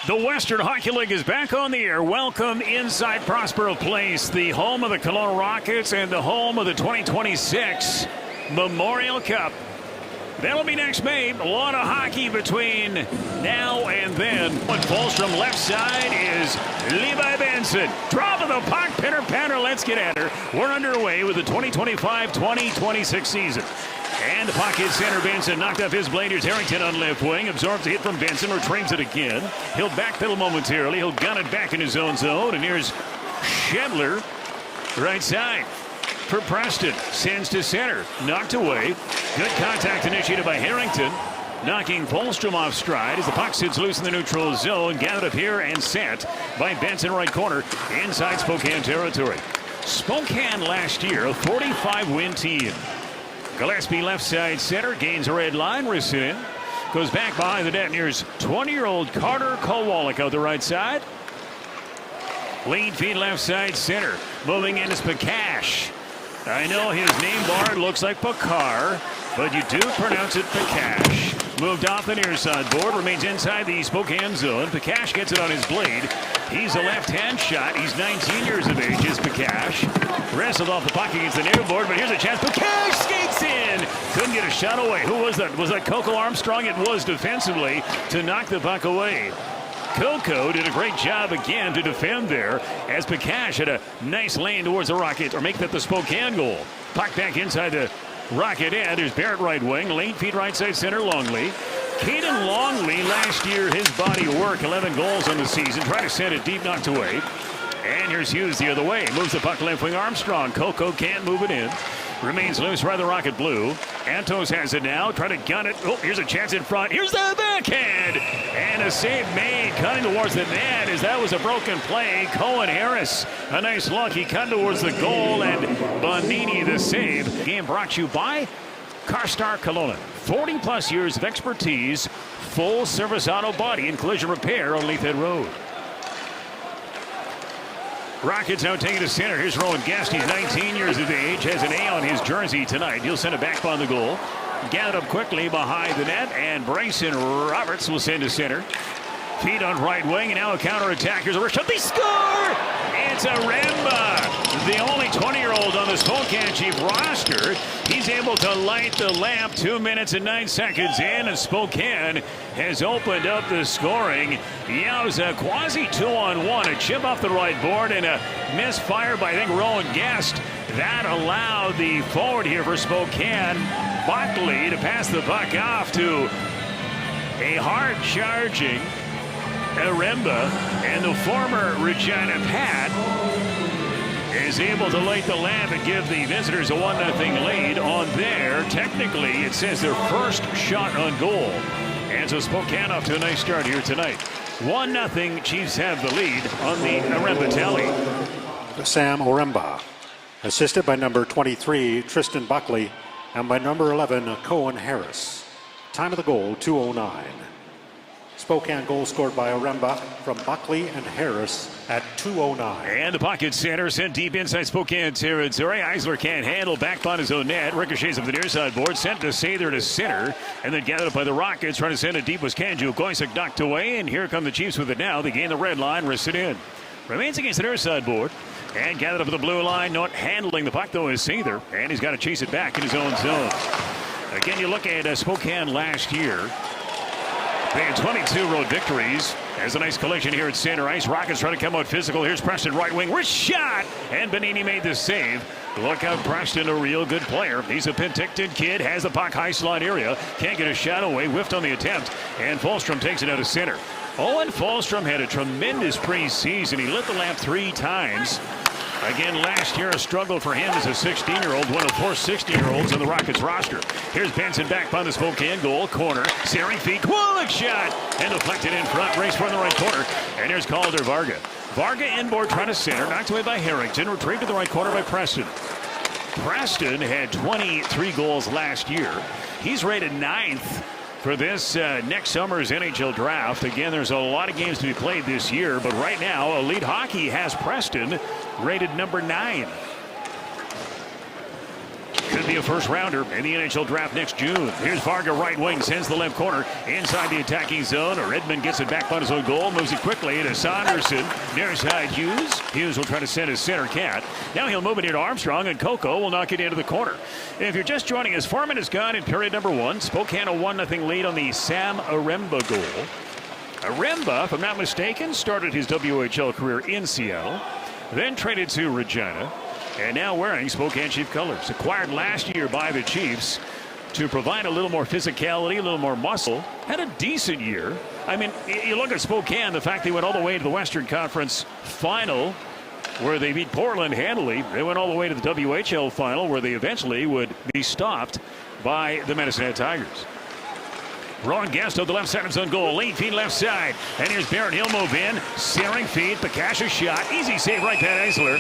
The Western Hockey League is back on the air. Welcome inside Prospero Place, the home of the Kelowna Rockets and the home of the 2026 Memorial Cup. That'll be next May. A lot of hockey between now and then. But Fulstrom left side is Levi Benson. Drop of the puck, pitter patter. Let's get at her. We're underway with the 2025-2026 season. And the puck hits center. Benson knocked off his blade. Here's Harrington on left wing. Absorbs the hit from Benson. Retrieves it again. He'll backpedal momentarily. He'll gun it back in his own zone. And here's Schedler. Right side for Preston. Sends to center. Knocked away. Good contact initiated by Harrington. Knocking Fulstrom off stride as the puck sits loose in the neutral zone. Gathered up here and set by Benson right corner inside Spokane territory. Spokane last year, a 45-win team. Gillespie left side center, gains a red line, wrists it in. Goes back behind the net. Here's 20-year-old Carter Kowalik out the right side. Lead feed left side center. Moving in is Pakash. I know his name bar looks like Pakar, but you do pronounce it Pakash. Moved off the near side board, remains inside the Spokane zone. Pakash gets it on his blade. He's a left-hand shot. He's 19 years of age, is Pakash. Wrestled off the puck against the near board, but here's a chance. Pakash skates in. Couldn't get a shot away. Who was that? Was that Coco Armstrong? It was defensively to knock the puck away. Coco did a great job again to defend there as Pakash had a nice lane towards the Rocket, or make that the Spokane goal. Puck back inside the Rocket end. There's Barrett right wing. Lane feed right side center Longley. Caden Longley last year, his body of work, 11 goals on the season. Trying to send it deep, knocked away. And here's Hughes the other way. Moves the puck left wing. Armstrong. Coco can't move it in. Remains loose by the Rocket blue. Antos has it now. Trying to gun it. Oh, here's a chance in front. Here's the backhand. And a save made. Cutting towards the net as that was a broken play. Cohen Harris. A nice look. He cut towards the goal. And Bonini the save. Game brought to you by CarStar Kelowna. 40-plus years of expertise. Full-service auto body and collision repair on Leithhead Road. Rockets now taking to center. Here's Rowan Guest. He's 19 years of age. Has an A on his jersey tonight. He'll send it back on the goal. Gathered up quickly behind the net. And Bryson Roberts will send to center. Feed on right wing. And now a counterattack. Here's a rush shot. They score! It's a Remba. The only 20-year-old on the Spokane Chief roster. He's able to light the lamp 2 minutes and 9 seconds in. And Spokane has opened up the scoring. Yowza, quasi 2-on-1. A chip off the right board and a misfire by, I think, Rowan Guest. That allowed the forward here for Spokane, Buckley, to pass the puck off to a hard-charging Aremba, and the former Regina Pat is able to light the lamp and give the visitors a 1-0 lead on their, technically, it says their first shot on goal. And so Spokane off to a nice start here tonight. 1-0, Chiefs have the lead on the Aremba tally. Sam Oremba, assisted by number 23, Tristan Buckley, and by number 11, Cohen Harris. Time of the goal, 2:09. Spokane goal scored by Oremba from Buckley and Harris at 2:09. And the pocket center sent deep inside Spokane territory. Eisler can't handle, back on his own net. Ricochets of the near side board, sent to Sather to center, and then gathered up by the Rockets. Trying to send it deep was Kanju. Goysick knocked away, and here come the Chiefs with it now. They gain the red line, wrist it in. Remains against the near side board, and gathered up at the blue line. Not handling the puck, though, is Sather, and he's got to chase it back in his own zone. Again, you look at Spokane last year. They had 22 road victories. There's a nice collision here at center ice. Rockets trying to come out physical. Here's Preston, right wing. Wrist shot! And Bonini made the save. Look out, Preston, a real good player. He's a Penticton kid, has the puck high slot area. Can't get a shot away. Whiffed on the attempt. And Fulstrom takes it out of center. Owen Fulstrom had a tremendous preseason. He lit the lamp 3 times. Again, last year, a struggle for him as a 16-year-old, one of 4 16-year-olds on the Rockets roster. Here's Benson back by the Spokane goal, corner, searing feet, Kowalik shot, and deflected in front, race for in the right corner. And here's Calder Varga. Varga inboard trying to center, knocked away by Harrington, retrieved to the right corner by Preston. Preston had 23 goals last year. He's rated 9th for this next summer's NHL draft. Again, there's a lot of games to be played this year, but right now, Elite Hockey has Preston rated number 9. Could Be a first rounder in the NHL draft next June. Here's Varga, right wing, sends the left corner inside the attacking zone. Redmond gets it back by his own goal, moves it quickly to Saunderson. Near side Hughes. Hughes will try to send his center cat. Now he'll move it into Armstrong, and Coco will knock it into the corner. If you're just joining us, 4 minutes gone in period number 1. Spokane a 1-0 lead on the Sam Aremba goal. Aremba, if I'm not mistaken, started his WHL career in Seattle, then traded to Regina, and now wearing Spokane Chief colors. Acquired last year by the Chiefs to provide a little more physicality, a little more muscle. Had a decent year. I mean, you look at Spokane, the fact they went all the way to the Western Conference Final, where they beat Portland handily. They went all the way to the WHL Final, where they eventually would be stopped by the Medicine Hat Tigers. Rowan Guest on the left side of his own goal. Lane feed left side. And here's Barrett. He'll move in. Searing feed. Picasha shot. Easy save right past Eisler.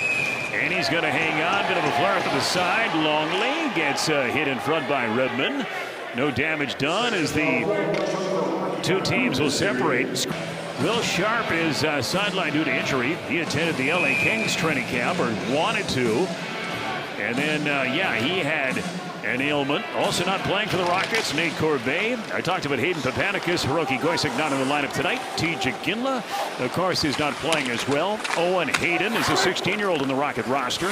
And he's going to hang on. Bit of a flare up to the side. Longley gets hit in front by Redmond. No damage done as the two teams will separate. Will Sharp is sidelined due to injury. He attended the LA Kings training camp, or wanted to. And then, he had an ailment. Also not playing for the Rockets, Nate Corbeil. I talked about Hayden Papanicus. Hiroki Goisek not in the lineup tonight. TJ Ginla, of course, is not playing as well. Owen Hayden is a 16-year-old in the Rocket roster.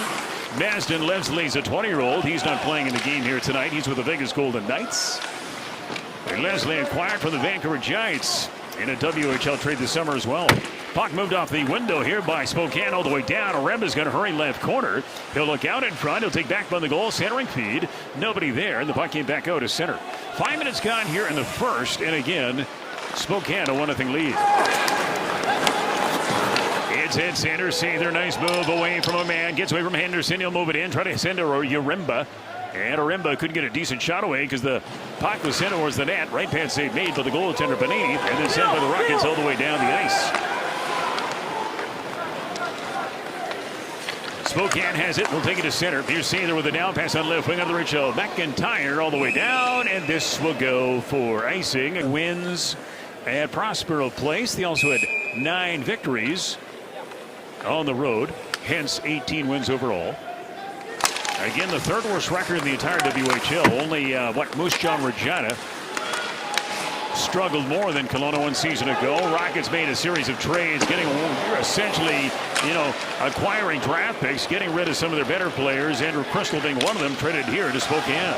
Mazden Leslie's a 20-year-old. He's not playing in the game here tonight. He's with the Vegas Golden Knights. And Leslie acquired from the Vancouver Giants in a WHL trade this summer as well. Puck moved off the window here by Spokane all the way down. Aremba's going to hurry left corner. He'll look out in front. He'll take back by the goal. Centering feed. Nobody there. And the puck came back out to center. 5 minutes gone here in the first. And again, Spokane a 1-0 lead. It's Ed Sanders. See their nice move away from a man. Gets away from Henderson. He'll move it in. Try to send to Aremba. And Aremba couldn't get a decent shot away because the puck was sent towards the net. Right pad save made by the goaltender beneath. And then sent by the Rockets all the way down the ice. Spokane has it. We'll take it to center. Here's Sather with a down pass on left wing on the reach of McIntyre all the way down. And this will go for icing. Wins at Prospero Place. They also had 9 victories on the road. Hence 18 wins overall. Again, the third worst record in the entire WHL. Only Moose Jaw Regina struggled more than Kelowna 1 season ago. Rockets made a series of trades, getting essentially, acquiring draft picks, getting rid of some of their better players. Andrew Crystal being one of them, traded here to Spokane.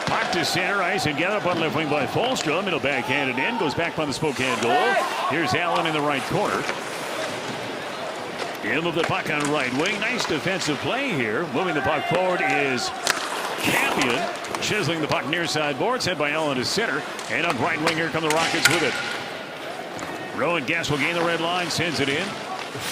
Puck to center ice and gathered up on left wing by Folstrom. It'll backhand it in, goes back by the Spokane goal. Here's Allen in the right corner. He'll move the puck on right wing. Nice defensive play here. Moving the puck forward is Campion. Chiseling the puck near side board. Sent by Allen to center. And on right wing, here come the Rockets with it. Rowan Guest will gain the red line. Sends it in.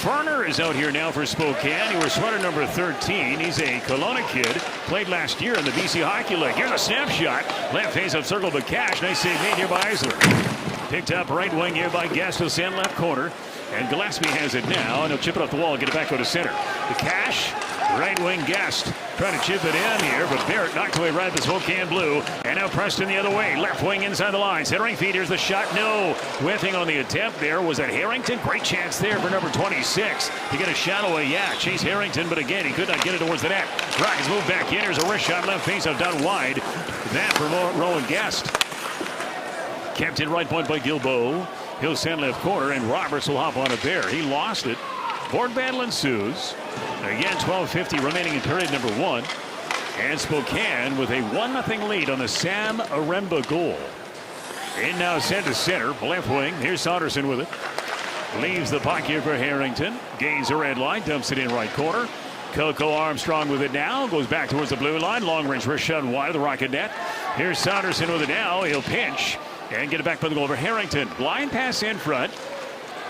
Ferner is out here now for Spokane. He was sweater number 13. He's a Kelowna kid. Played last year in the BC Hockey League. Here's a snapshot. Left face-up circle, but Cash. Nice save made here by Eisler. Picked up right wing here by Guest. He'll send left corner. And Gillespie has it now, and he'll chip it off the wall and get it back out to center. The Cash, right wing Guest, trying to chip it in here, but Barrett knocked away right at the Spokane blue. And now Preston the other way, left wing inside the line. Centering feed, here's the shot, no. Whiffing on the attempt there was at Harrington. Great chance there for number 26 to get a shot away. Yeah, Chase Harrington, but again, he could not get it towards the net. Rockets move back in. Here's a wrist shot, left face up, down wide. That for Rowan Guest. Kept in right point by Gilbo. He'll send left corner, and Roberts will hop on it there. He lost it. Board battle ensues. Again, 12:50 remaining in period number 1. And Spokane with a 1-0 lead on the Sam Aremba goal. In now sent to center, left wing. Here's Saunderson with it. Leaves the puck here for Harrington. Gains the red line, dumps it in right corner. Coco Armstrong with it now. Goes back towards the blue line. Long range wrist shot wide of the Rocket net. Here's Saunderson with it now. He'll pinch and get it back by the goal for Harrington. Blind pass in front.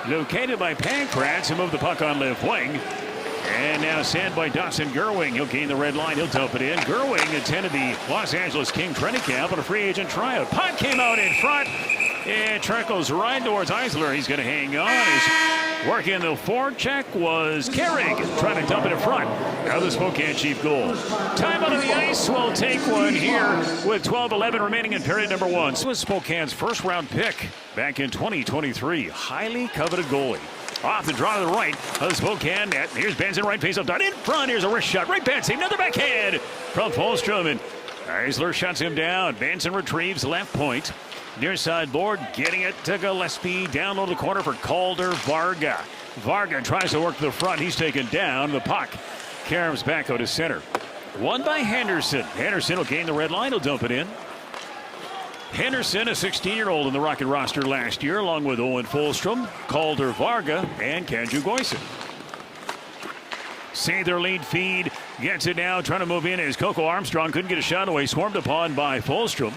Located by Pankratz, who moved the puck on left wing. And now sent by Dawson Gerwing. He'll gain the red line. He'll dump it in. Gerwing attended the Los Angeles King training camp on a free agent tryout. Puck came out in front. It trickles right towards Eisler. He's going to hang on. He's working the forecheck was Carrig trying to dump it in front. Now the Spokane Chief goal. Time out of the ice. We'll take one here with 12:11 remaining in period number 1. This was Spokane's first round pick back in 2023. Highly coveted goalie. Off the draw to the right of the Spokane net. Here's Benson, right face up dot in front. Here's a wrist shot. Right pad save. Another backhand from Folstrom. And Eisler shuts him down. Benson retrieves left point. Near side board. Getting it to Gillespie. Down low to the corner for Calder Varga. Varga tries to work to the front. He's taken down. The puck caroms back out to center. Won by Henderson. Henderson will gain the red line. He'll dump it in. Henderson, a 16-year-old in the Rocket roster last year, along with Owen Folstrom, Calder Varga, and Kanju Goyson. See their lead feed. Gets it now, trying to move in as Coco Armstrong couldn't get a shot away. Swarmed upon by Folstrom.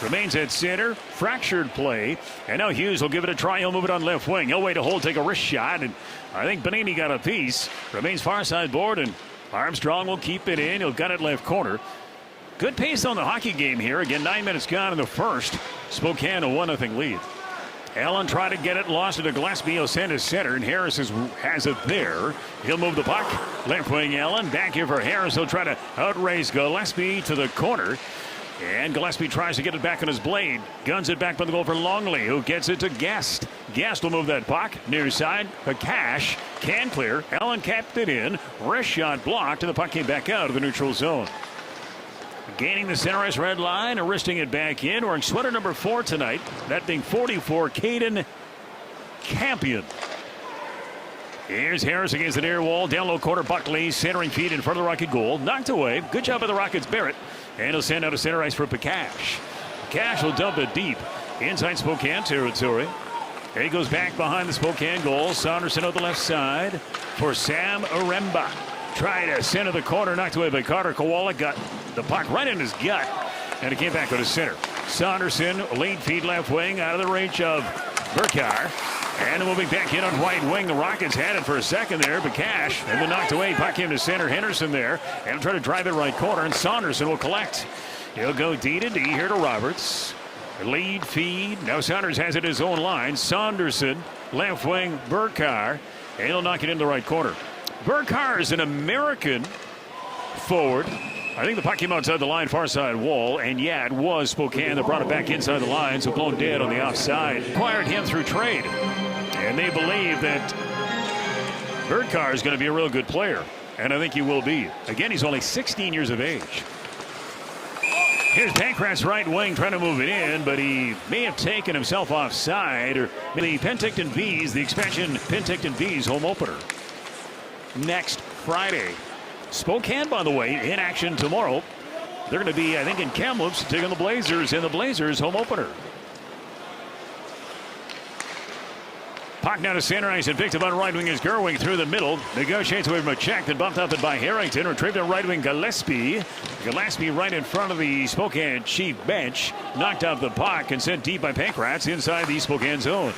Remains at center. Fractured play. And now Hughes will give it a try. He'll move it on left wing. He'll wait to hold, take a wrist shot. And I think Bonini got a piece. Remains far side board, and Armstrong will keep it in. He'll gut it left corner. Good pace on the hockey game here. Again, 9 minutes gone in the first. Spokane a 1-0 lead. Allen tried to get it, lost it to Gillespie. He'll send it center, and Harris has it there. He'll move the puck. Left wing Allen. Back here for Harris. He'll try to outrace Gillespie to the corner. And Gillespie tries to get it back on his blade. Guns it back by the goal for Longley, who gets it to Guest. Guest will move that puck. Near side. Cash can clear. Allen capped it in. Wrist shot blocked, and the puck came back out of the neutral zone. Gaining the center ice red line and wristing it back in. Wearing sweater number 4 tonight. That being 44, Caden Campion. Here's Harris against the near wall. Down low corner, Buckley centering feed in front of the Rocket goal. Knocked away. Good job by the Rockets, Barrett. And he'll send out a center ice for Pakash. Pakash will dump it deep inside Spokane territory. And he goes back behind the Spokane goal. Saunderson on the left side for Sam Aremba. Try to center the corner, knocked away by Carter Kowalik. Got the puck right in his gut, and it came back to the center. Saunderson, lead feed left wing, out of the reach of Burkar. And moving back in on right wing, the Rockets had it for a second there, but Cash, and then knocked away. Puck came to center. Henderson there, and try to drive it right corner, and Saunderson will collect. He'll go D to D here to Roberts. Lead feed. Now Saunders has it his own line. Saunderson, left wing, Burkar, and he'll knock it into the right corner. Burkar is an American forward. I think the puck came outside the line, far side wall, and yeah, it was Spokane that brought it back inside the line, so blown dead on the offside. Acquired him through trade, and they believe that Burkar is going to be a real good player, and I think he will be. Again, he's only 16 years of age. Here's Pankratz right wing trying to move it in, but he may have taken himself offside, or the Penticton Bees, the expansion Penticton Bees home opener. Next Friday. Spokane, by the way, in action tomorrow. They're going to be, I think, in Kamloops taking the Blazers in the Blazers home opener. Puck down to center ice and picked up on right wing is Gerwing through the middle. Negotiates away from a check, then bumped up it by Harrington. Retrieved on right wing Gillespie. Gillespie right in front of the Spokane Chief bench. Knocked out the puck and sent deep by Pankratz inside the Spokane zone.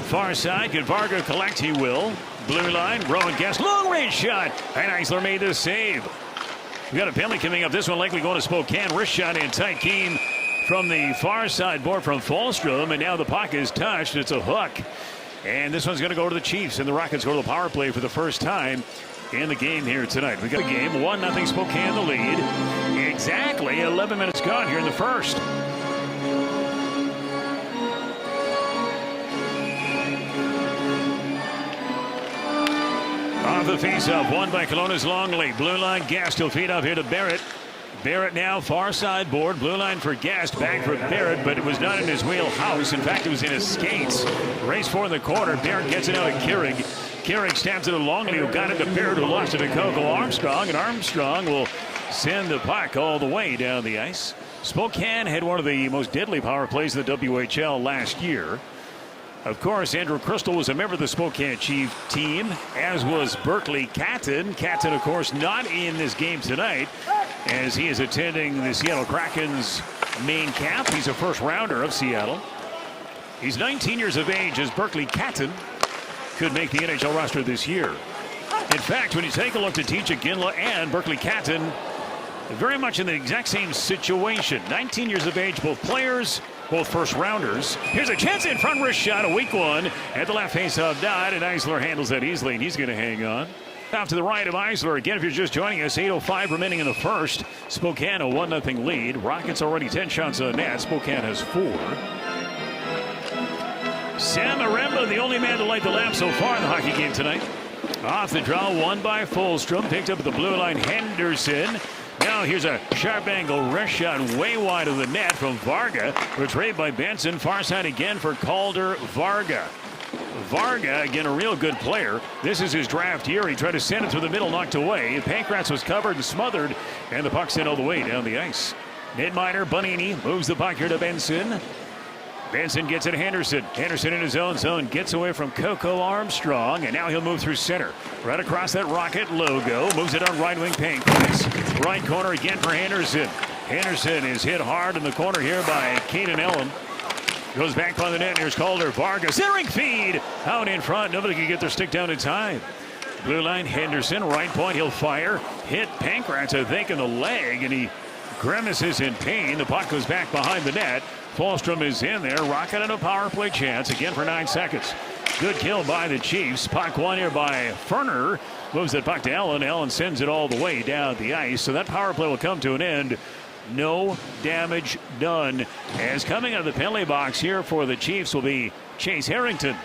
Far side, can Varga collect? He will. Blue line, Rowan Guest, long range shot, and Eisler made the save. We got a penalty coming up. This one likely going to Spokane. Wrist shot in tight, came from the far side board from Folstrom, and now the puck is touched. It's a hook, and this one's going to go to the Chiefs, and the Rockets go to the power play for the first time in the game here tonight. We got the game 1-0 Spokane the lead. Exactly 11 minutes gone here in the first. Off the face-off, won by Kelowna's Longley. Blue line, Guest will feed up here to Barrett. Barrett now far side board. Blue line for Guest, back for Barrett, but it was not in his wheelhouse. In fact, it was in his skates. Race for the corner. Barrett gets it out of Keurig. Keurig stabs it to Longley, who got it to Barrett, who lost it to Coco Armstrong, and Armstrong will send the puck all the way down the ice. Spokane had one of the most deadly power plays in the WHL last year. Of course, Andrew Crystal was a member of the Spokane Chief team, as was Berkeley Catton. Catton, of course, not in this game tonight, as he is attending the Seattle Kraken's main camp. He's a first rounder of Seattle. He's 19 years of age, as Berkeley Catton could make the NHL roster this year. In fact, when you take a look at Teacha Ginla and Berkeley Catton, very much in the exact same situation. 19 years of age, both players, both first rounders. Here's a chance in front, wrist shot, a weak one at the left face-off dot, and Eisler handles that easily, and he's going to hang on. Off to the right of Eisler. Again, if you're just joining us, 8:05 remaining in the first. Spokane a 1-0 lead. Rockets already 10 shots on net. Spokane has 4. Sam Oremba, the only man to light the lamp so far in the hockey game tonight. Off the draw, won by Fulstrom. Picked up at the blue line, Henderson. Now here's a sharp angle wrist shot way wide of the net from Varga. Retrieved by Benson. Far side again for Calder Varga. Varga, again, a real good player. This is his draft year. He tried to send it through the middle, knocked away. Pankratz was covered and smothered, and the puck sent all the way down the ice. Netminer, Bonini moves the puck here to Benson. Benson gets it to Henderson. Henderson in his own zone, gets away from Coco Armstrong, and now he'll move through center. Right across that Rocket logo. Moves it on right wing, Pankratz. Right corner again for Henderson. Henderson is hit hard in the corner here by Caden Ellen. Goes back on the net. Here's Calder Varga. Centering feed. Out in front. Nobody can get their stick down in time. Blue line, Henderson. Right point. He'll fire. Hit Pankratz, I think, in the leg. And he grimaces in pain. The puck goes back behind the net. Fulstrom is in there. Rocket on a power play chance. Again for 9 seconds. Good kill by the Chiefs. Puck won here by Ferner. Moves that puck to Allen. Allen sends it all the way down the ice. So that power play will come to an end. No damage done. As coming out of the penalty box here for the Chiefs will be Chase Harrington,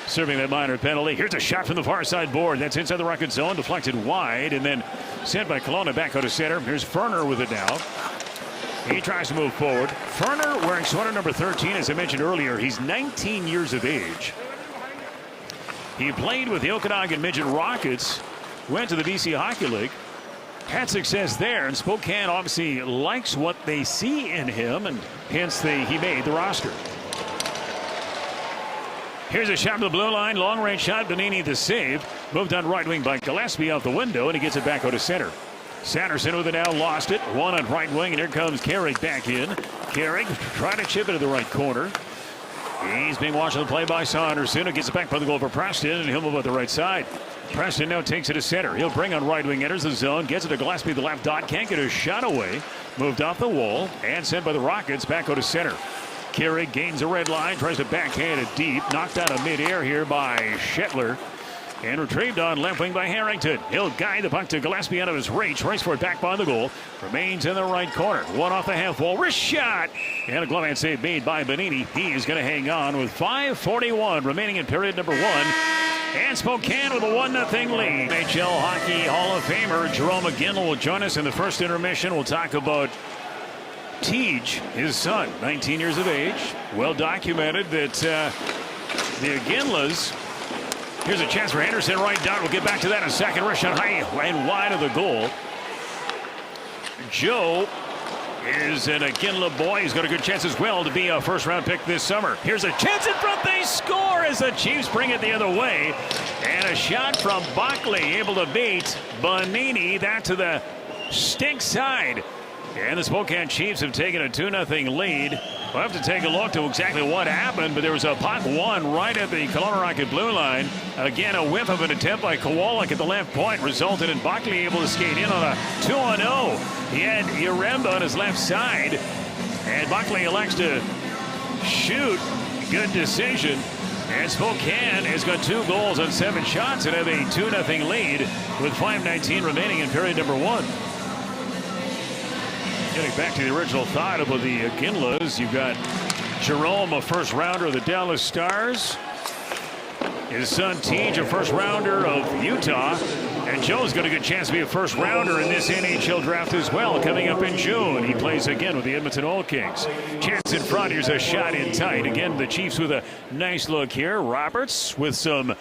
serving that minor penalty. Here's a shot from the far side board. That's inside the Rocket zone, deflected wide, and then sent by Kelowna back out to center. Here's Ferner with it now. He tries to move forward. Ferner wearing sweater number 13, as I mentioned earlier. He's 19 years of age. He played with the Okanagan Midget Rockets, went to the BC Hockey League. Had success there, and Spokane obviously likes what they see in him, and hence he made the roster. Here's a shot to the blue line, long range shot. Bonini the save. Moved on right wing by Gillespie out the window, and he gets it back out to center. Sanderson with it now, lost it. One on right wing, and here comes Carrick back in. Carrick trying to chip it to the right corner. He's being watched on the play by Saunderson, who gets it back by the goal for Preston, and he'll move out the right side. Preston now takes it to center. He'll bring on right wing, enters the zone, gets it to Gillespie, the left dot, can't get his shot away. Moved off the wall and sent by the Rockets back out to center. Carey gains a red line, tries to backhand it deep, knocked out of midair here by Shetler. And retrieved on left wing by Harrington. He'll guide the puck to Gillespie out of his reach. Race for it back by the goal. Remains in the right corner. One off the half wall. Wrist shot. And a glove hand save made by Bonini. He is going to hang on with 5:41 remaining in period number 1. And Spokane with a 1-0 lead. NHL Hockey Hall of Famer Jerome McGinley will join us in the first intermission. We'll talk about Tej, his son, 19 years of age. Well documented that the McGinleys. Here's a chance for Henderson, right down. We'll get back to that in a second. Wrist shot high and wide of the goal. Joe is an McGinley boy. He's got a good chance as well to be a first-round pick this summer. Here's a chance in front. They score as the Chiefs bring it the other way. And a shot from Buckley, able to beat Bonini. That to the stick side. And the Spokane Chiefs have taken a 2-0 lead. We'll have to take a look to exactly what happened, but there was a puck won right at the Kelowna Rocket blue line. Again, a whiff of an attempt by Kowalik at the left point resulted in Buckley able to skate in on a 2-0. He had Oremba on his left side, and Buckley elects to shoot. Good decision. And Spokane has got 2 goals on 7 shots and have a 2-0 lead with 5:19 remaining in period number 1. Getting back to the original thought about the McGinleys, you've got Jerome, a first rounder of the Dallas Stars. His son Tej, a first rounder of Utah. And Joe's got a good chance to be a first rounder in this NHL draft as well, coming up in June. He plays again with the Edmonton Oil Kings. Chance in front. Here's a shot in tight. Again, the Chiefs with a nice look here. Roberts with some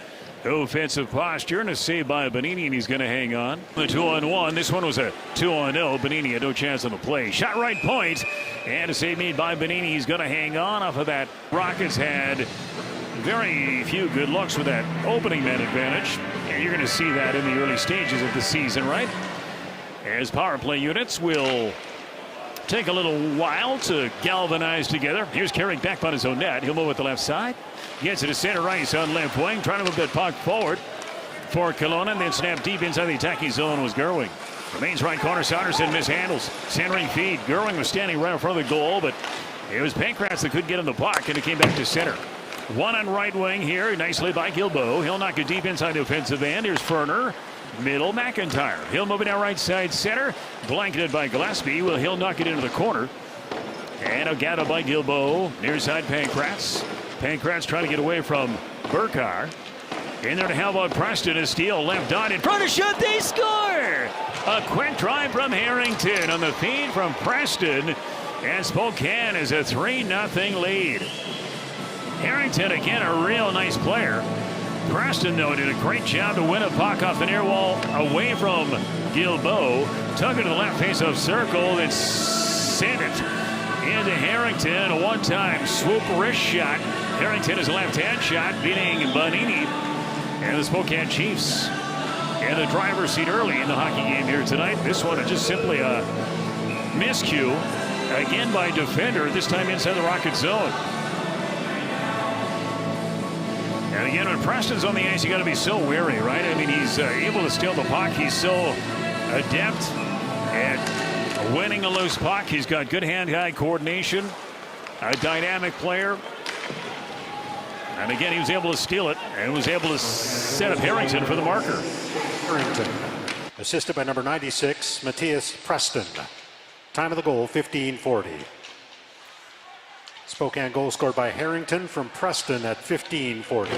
offensive posture and a save by Bonini, and he's going to hang on. The 2-on-1. This one was a 2-on-0. Bonini had no chance on the play. Shot right point, and a save made by Bonini. He's going to hang on off of that. Rockets had very few good looks with that opening man advantage, and you're going to see that in the early stages of the season, right? As power play units will take a little while to galvanize together. Here's Carrick back on his own net. He'll move at the left side. Gets it to center ice on left wing. Trying to move that puck forward for Kelowna, and then snap deep inside the attacking zone was Gerwing. Remains right corner. Saunderson mishandles. Centering feed. Gerwing was standing right in front of the goal, but it was Pankratz that couldn't get him the puck, and it came back to center. One on right wing here. Nicely by Gilbo. He'll knock it deep inside the offensive end. Here's Ferner. Middle McIntyre. He'll move it down right side center. Blanketed by Gillespie. He'll knock it into the corner. And a gather by Gilbo. Near side Pankratz. Pankratz trying to get away from Burkar. In there to help out Preston. A steal left on in front of shot. They score! A quick drive from Harrington on the feed from Preston. And Spokane is a 3-0 lead. Harrington, again, a real nice player. Preston, though, did a great job to win a puck off the near wall away from Guilbeault. Took it to the left face-off circle and sent it into Harrington. A one-time swoop wrist shot. Harrington is a left-hand shot, beating Bonini. And the Spokane Chiefs in the driver's seat early in the hockey game here tonight. This one is just simply a miscue. Again by defender, this time inside the Rocket zone. And again, when Preston's on the ice, you got to be so wary, right? I mean, he's able to steal the puck. He's so adept at winning a loose puck. He's got good hand-eye coordination, a dynamic player. And again, he was able to steal it and was able to set up Harrington for the marker. Harrington, assisted by number 96, Matthias Preston. Time of the goal, 15:40. Spokane goal scored by Harrington from Preston at 15:40.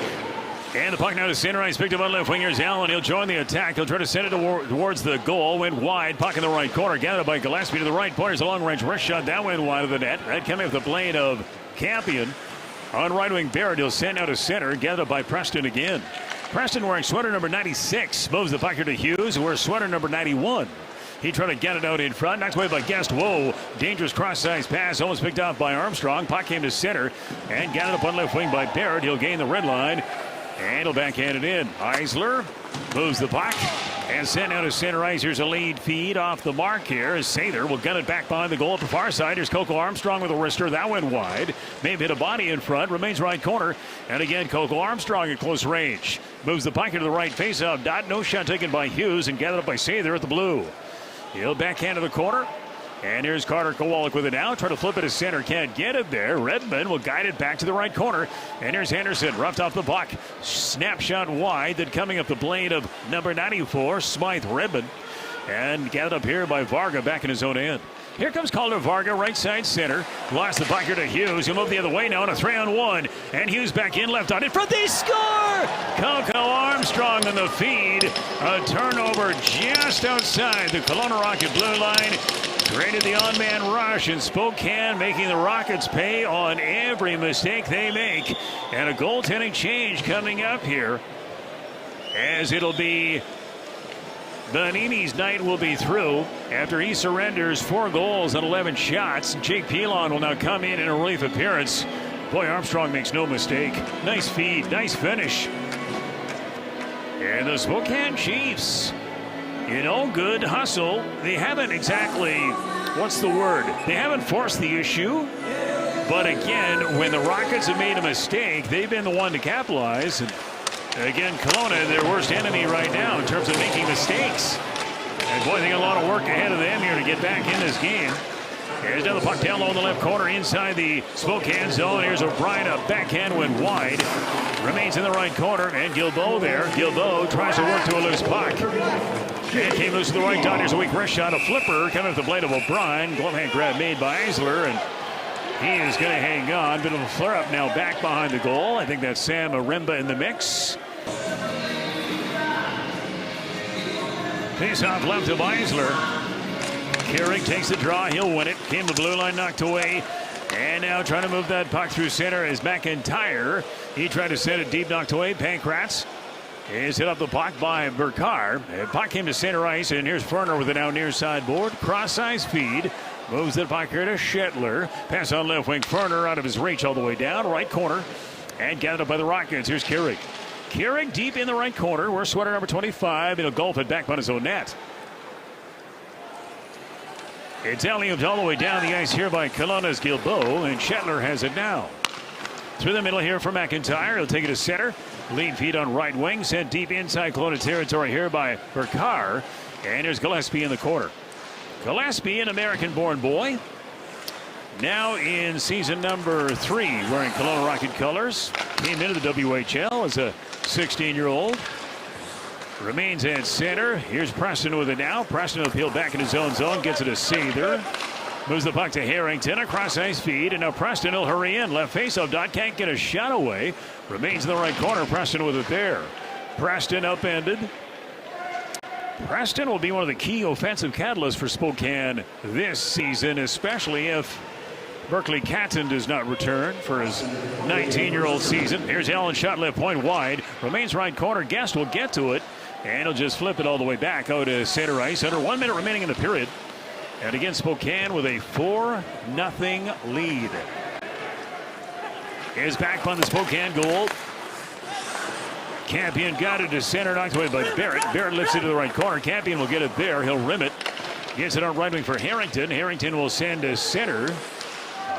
And the puck now to center ice, picked up on left wingers Allen. He'll join the attack. He'll try to send it towards the goal. Went wide. Puck in the right corner. Gathered by Gillespie to the right. Players a long-range wrist shot. That went wide of the net. That coming off the blade of Campion. On right wing, Barrett. He'll send out to center. Gathered by Preston again. Preston wearing sweater number 96. Moves the puck here to Hughes, who wears sweater number 91. He tried to get it out in front. Knocked away by Guest. Whoa. Dangerous cross-size pass. Almost picked off by Armstrong. Puck came to center. And got it up on left wing by Barrett. He'll gain the red line. And he'll backhand it in. Eisler moves the puck. And sent out to center ice. Here's a lead feed off the mark here. As Sather will gun it back behind the goal at the far side. Here's Coco Armstrong with a wrister. That went wide. May have hit a body in front. Remains right corner. And again, Coco Armstrong at close range. Moves the puck into the right face-off dot. No shot taken by Hughes. And gathered up by Sather at the blue. He'll backhand to the corner. And here's Carter Kowalik with it now. Try to flip it to center. Can't get it there. Redmond will guide it back to the right corner. And here's Henderson. Roughed off the puck. Snapshot wide. Then coming up the blade of number 94, Smythe Redmond. And gathered up here by Varga back in his own end. Here comes Calder Varga, right side center. Lost the puck here to Hughes. He'll move the other way now on a 3-on-1. And Hughes back in, left on in front. They score! Coco Armstrong on the feed. A turnover just outside the Kelowna Rocket blue line. Created the on-man rush, and Spokane making the Rockets pay on every mistake they make. And a goaltending change coming up here, as it'll be Bonini's night will be through after he surrenders 4 goals and 11 shots. Jake Pilon will now come in a relief appearance. Boy, Armstrong makes no mistake. Nice feed, nice finish. And the Spokane Chiefs, you know, good hustle. They haven't exactly, what's the word? They haven't forced the issue. But again, when the Rockets have made a mistake, they've been the one to capitalize. And again, Kelowna, their worst enemy right now in terms of making mistakes. And boy, they got a lot of work ahead of them here to get back in this game. Here's down the puck down low in the left corner inside the Spokane zone. Here's O'Brien, a backhand went wide. Remains in the right corner, and Guilbeault there. Guilbeault tries to work to a loose puck. And came loose to the right dot. Here's a weak wrist shot, a flipper coming with the blade of O'Brien. Glove hand grab made by Eisler, and he is going to hang on. Bit of a flare up now back behind the goal. I think that's Sam Aremba in the mix. Face off left of Eisler. Keurig takes the draw. He'll win it. Came the blue line knocked away. And now trying to move that puck through center is McIntyre. He tried to send it deep, knocked away. Pankratz is hit up the puck by Burkar. The puck came to center ice, and here's Ferner with it now near side board. Cross-ice feed. Moves the puck here to Shetler. Pass on left wing. Ferner out of his reach all the way down. Right corner. And gathered up by the Rockets. Here's Keurig. Keurig deep in the right corner. We're sweater number 25. He'll golf it back on his own net. It's alley-ooped all the way down the ice here by Kelowna's Guilbeault, and Shetler has it now. Through the middle here for McIntyre. He'll take it to center. Lead feed on right wing. Sent deep inside Kelowna territory here by Burkar. And here's Gillespie in the corner. Gillespie, an American-born boy. Now in season number 3, wearing Kelowna Rocket colors. Came into the WHL as a 16-year-old. Remains at center. Here's Preston with it now. Preston will peel back in his own zone. Gets it to Sather. Moves the puck to Harrington across ice feed, and now Preston will hurry in. Left faceoff dot, can't get a shot away. Remains in the right corner. Preston with it there. Preston upended. Preston will be one of the key offensive catalysts for Spokane this season, especially if Berkeley Catton does not return for his 19-year-old season. Here's Allen, shot left point wide. Remains right corner. Guest will get to it, and he'll just flip it all the way back out to center ice. Under 1 minute remaining in the period. And again, Spokane with a 4-0 lead. Is back on the Spokane goal. Campion got it to center, knocked away by Barrett. Barrett lifts it to the right corner. Campion will get it there. He'll rim it. Gets it on right wing for Harrington. Harrington will send to center.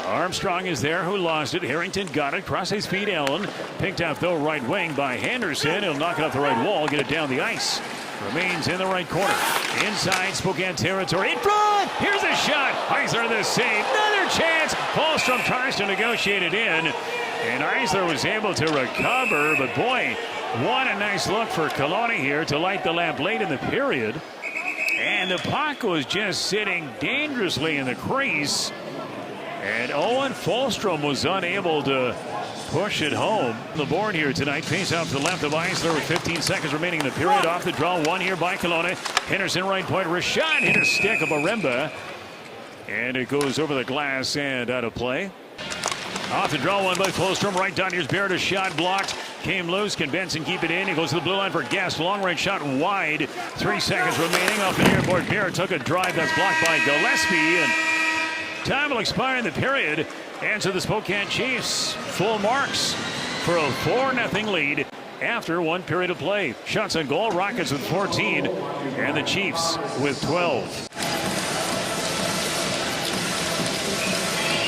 Armstrong is there, who lost it. Harrington got it. Cross his feet, Allen. Picked out, though, right wing by Henderson. He'll knock it off the right wall, get it down the ice. Remains in the right corner. Inside Spokane territory. In front! Here's a shot. Eisler the save. Another chance. Falstrom tries to negotiate it in. And Eisler was able to recover. But boy, what a nice look for Kelowna here to light the lamp late in the period. And the puck was just sitting dangerously in the crease. And Owen Falstrom was unable to push it home. The board here tonight. Face out to the left of Eisler with 15 seconds remaining in the period. Off the draw, one here by Kelowna. Henderson right point. Rashad hit a stick of Aremba. And it goes over the glass and out of play. Off the draw, one by Falstrom. Right down, here's Barrett. A shot blocked. Came loose. Can Benson keep it in? He goes to the blue line for Guest. Long range shot wide. 3 seconds remaining. Off the near board. Barrett took a drive that's blocked by Gillespie. And time will expire in the period. And so the Spokane Chiefs full marks for a 4-0 lead after 1 period of play. Shots on goal, Rockets with 14 and the Chiefs with 12.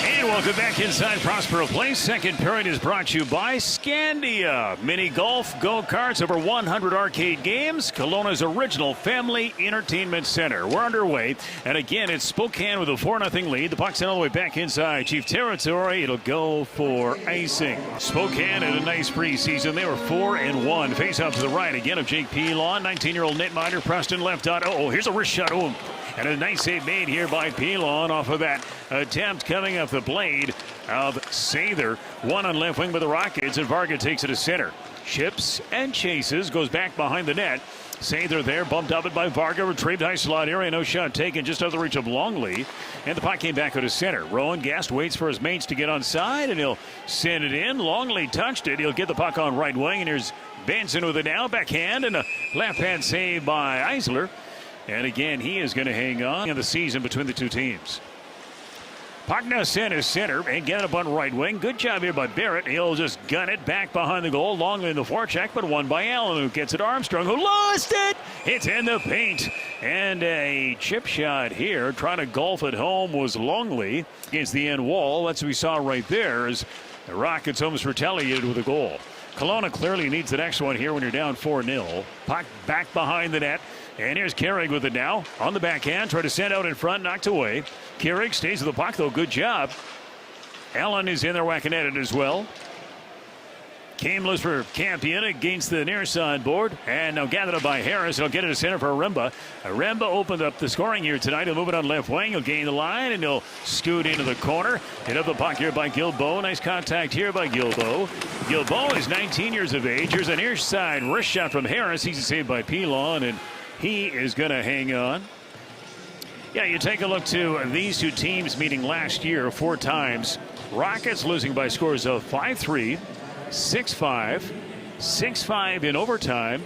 And welcome back inside Prospero Place. Second period is brought to you by Scandia. Mini golf, go-karts, over 100 arcade games. Kelowna's original family entertainment center. We're underway. And again, it's Spokane with a 4-0 lead. The puck's all the way back inside Chief territory. It'll go for icing. Spokane had a nice preseason. They were 4-1. Face out to the right again of Jake Pilon. 19-year-old netminder. Preston left out. Oh, here's a wrist shot. Oh, and a nice save made here by Pilon off of that attempt coming off the blade of Sather. One on left wing by the Rockets, and Varga takes it to center. Chips and chases, goes back behind the net. Sather there, bumped up it by Varga, retrieved high slot area, no shot taken, just out of the reach of Longley. And the puck came back out to center. Rowan Guest waits for his mates to get on side, and he'll send it in. Longley touched it. He'll get the puck on right wing, and here's Benson with it now. Backhand, and a left-hand save by Eisler. And again, he is going to hang on in the season between the two teams. Puck now sent to center and get it up on right wing. Good job here by Barrett. He'll just gun it back behind the goal. Longley in the forecheck, but won by Allen, who gets it to Armstrong, who lost it. It's in the paint. And a chip shot here. Trying to golf it home was Longley against the end wall. That's what we saw right there as the Rockets almost retaliated with a goal. Kelowna clearly needs the next one here when you're down 4-0. Puck back behind the net. And here's Carrig with it now. On the backhand, try to send out in front, knocked away. Carrig stays with the puck, though. Good job. Allen is in there whacking at it as well. Came loose for Campion against the near side board. And now gathered up by Harris. He'll get it to center for Aremba. Aremba opened up the scoring here tonight. He'll move it on left wing. He'll gain the line, and he'll scoot into the corner. Hit up the puck here by Gilbo. Nice contact here by Gilbo. Gilbo is 19 years of age. Here's a near side wrist shot from Harris. He's saved by Pilon, and he is going to hang on. Yeah, you take a look to these two teams meeting last year 4 times. Rockets losing by scores of 5-3, 6-5, 6-5 in overtime,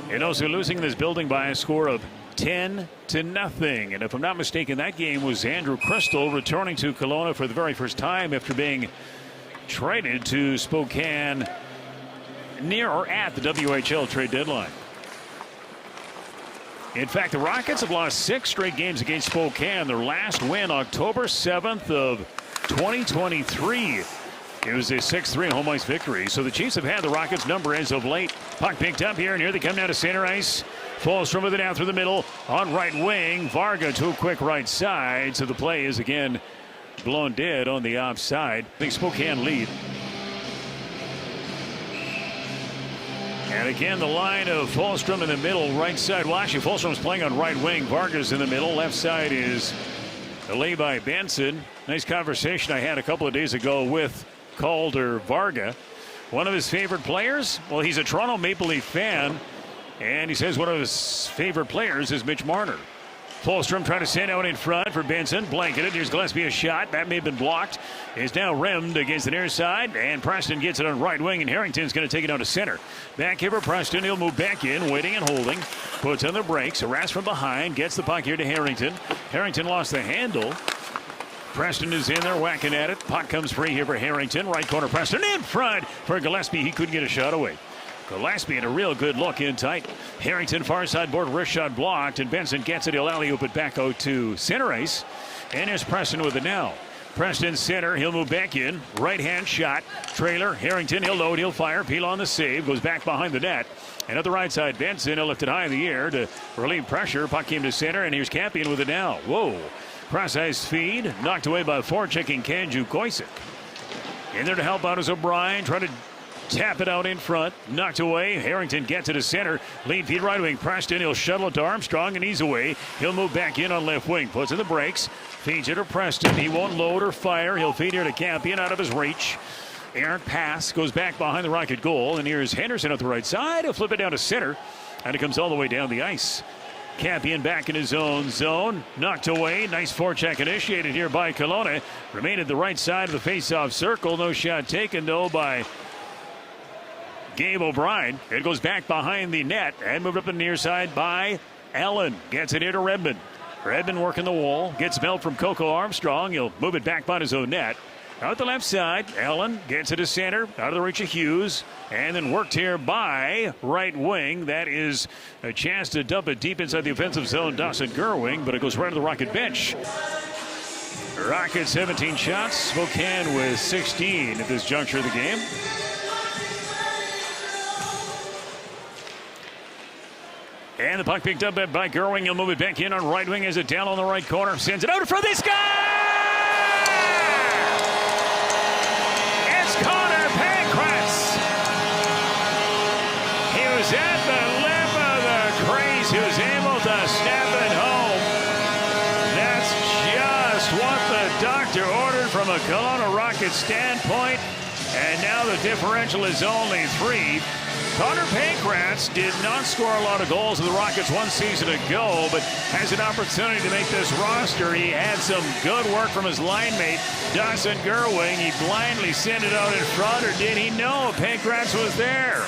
and also losing this building by a score of 10-0. And if I'm not mistaken, that game was Andrew Crystal returning to Kelowna for the very first time after being traded to Spokane near or at the WHL trade deadline. In fact, the Rockets have lost 6 straight games against Spokane. Their last win, October 7th of 2023. It was a 6-3 home ice victory. So the Chiefs have had the Rockets' number as of late. Puck picked up here, and here they come down to center ice. Falstrom with it down through the middle on right wing. Varga to a quick right side. So the play is again blown dead on the offside. I think Spokane lead. And again, the line of Falstrom in the middle, right side. Well, actually, Falstrom's playing on right wing. Vargas in the middle. Left side is A lay by Benson. Nice conversation I had a couple of days ago with Calder Varga. One of his favorite players? Well, he's a Toronto Maple Leaf fan, and he says one of his favorite players is Mitch Marner. Fulstrom trying to send out in front for Benson. Blanketed. Here's Gillespie, a shot. That may have been blocked. Is now rimmed against the near side. And Preston gets it on right wing. And Harrington's going to take it out to center. Back here for Preston. He'll move back in. Waiting and holding. Puts on the brakes. Harassed from behind. Gets the puck here to Harrington. Harrington lost the handle. Preston is in there whacking at it. Puck comes free here for Harrington. Right corner Preston in front for Gillespie. He couldn't get a shot away. Gillespie had a real good look in tight. Harrington far side board, wrist shot blocked, and Benson gets it. He'll alley-oop it back out to center ice. And here's Preston with it now. Preston center, he'll move back in. Right hand shot. Trailer, Harrington, he'll load, he'll fire. Peel on the save, goes back behind the net. And at the right side, Benson, he'll lift it high in the air to relieve pressure. Puck came to center, and here's Campion with it now. Whoa. Cross-ice feed, knocked away by forechecking Kanju Koisik. In there to help out is O'Brien, trying to tap it out in front. Knocked away. Harrington gets it to center. Lead feed right wing. Preston. He'll shuttle it to Armstrong and he's away. He'll move back in on left wing. Puts in the brakes. Feeds it to Preston. He won't load or fire. He'll feed here to Campion out of his reach. Errant pass. Goes back behind the Rocket goal. And here's Henderson at the right side. He'll flip it down to center. And it comes all the way down the ice. Campion back in his own zone. Knocked away. Nice forecheck initiated here by Kelowna. Remained at the right side of the face-off circle. No shot taken though by Gabe O'Brien. It goes back behind the net and moved up the near side by Allen. Gets it here to Redmond. Redmond working the wall. Gets belt from Coco Armstrong. He'll move it back by his own net. Out the left side, Allen gets it to center. Out of the reach of Hughes. And then worked here by right wing. That is a chance to dump it deep inside the offensive zone. Dawson Gerwing, but it goes right to the Rocket bench. Rocket 17 shots. Spokane with 16 at this juncture of the game. And the puck picked up by Gerwing. He'll move it back in on right wing as it down on the right corner. Sends it out for this guy! It's Connor Pankratz. He was at the lip of the crease. He was able to snap it home. That's just what the doctor ordered from a Kelowna Rocket standpoint. And now the differential is only 3. Connor Pankratz did not score a lot of goals for the Rockets one season ago, but has an opportunity to make this roster. He had some good work from his line mate, Dawson Gerwing. He blindly sent it out in front, or did he know Pankratz was there?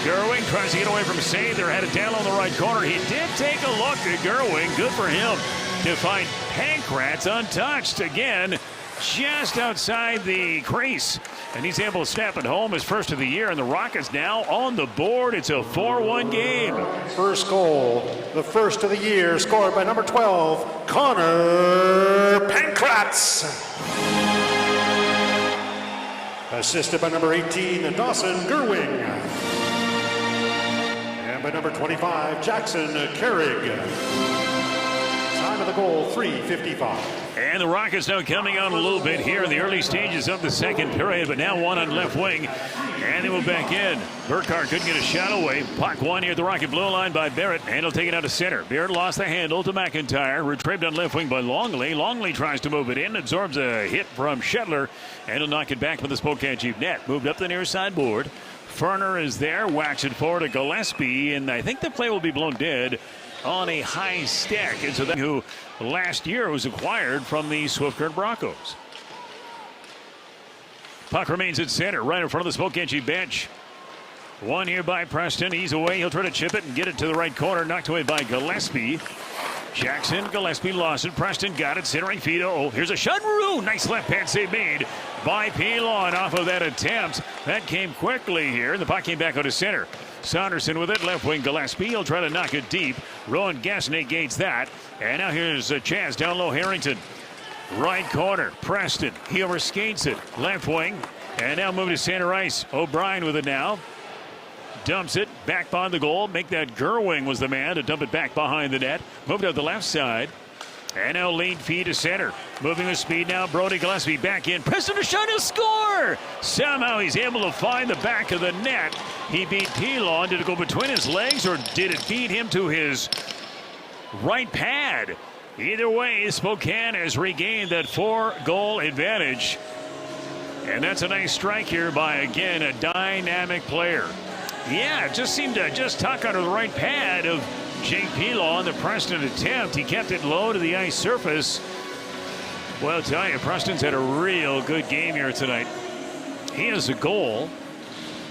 Gerwing tries to get away from a save. They're headed down on the right corner. He did take a look at Gerwing. Good for him to find Pankratz untouched again, just outside the crease. And he's able to snap it home, his first of the year. And the Rockets now on the board. It's a 4-1 game. First goal, the first of the year, scored by number 12, Connor Pankratz. Assisted by number 18, Dawson Gerwing. And by number 25, Jackson Carrig. Time of the goal, 3:55. And the Rockets now coming on a little bit here in the early stages of the second period, but now one on left wing. And they move back in. Burkhart couldn't get a shot away. Puck one here at the Rocket blue line by Barrett. And he'll take it out to center. Barrett lost the handle to McIntyre. Retrieved on left wing by Longley. Longley tries to move it in. Absorbs a hit from Shetler. And he'll knock it back with the Spokane Chief net. Moved up the near side board. Ferner is there. Whacks it forward to Gillespie. And I think the play will be blown dead on a high stick. And so that who last year was acquired from the Swift Current Broncos. Puck remains at center, right in front of the Spokane Chief bench. One here by Preston. He's away. He'll try to chip it and get it to the right corner. Knocked away by Gillespie. Jackson, Gillespie lost it. Preston got it. Centering feed. Oh, here's a shot. Nice left hand save made by Pilon off of that attempt. That came quickly here. The puck came back out to center. Saunderson with it. Left wing Gillespie. He'll try to knock it deep. Rowan Guest negates that. And now here's a chance down low. Harrington. Right corner. Preston. He overskates it. Left wing. And now move to center ice. O'Brien with it now. Dumps it back behind the goal. Make that Gerwing was the man to dump it back behind the net. Moved out the left side. And now lead feed to center. Moving with speed now. Brody Gillespie back in. Preston to shot. He'll score. Somehow he's able to find the back of the net. He beat Pilon. Did it go between his legs or did it beat him to his right pad? Either way, Spokane has regained that 4-goal advantage. And that's a nice strike here by, again, a dynamic player. Yeah, it just seemed to just tuck under the right pad of Jake Pilon on the Preston attempt. He kept it low to the ice surface. Well, I'll tell you, Preston's had a real good game here tonight. He has a goal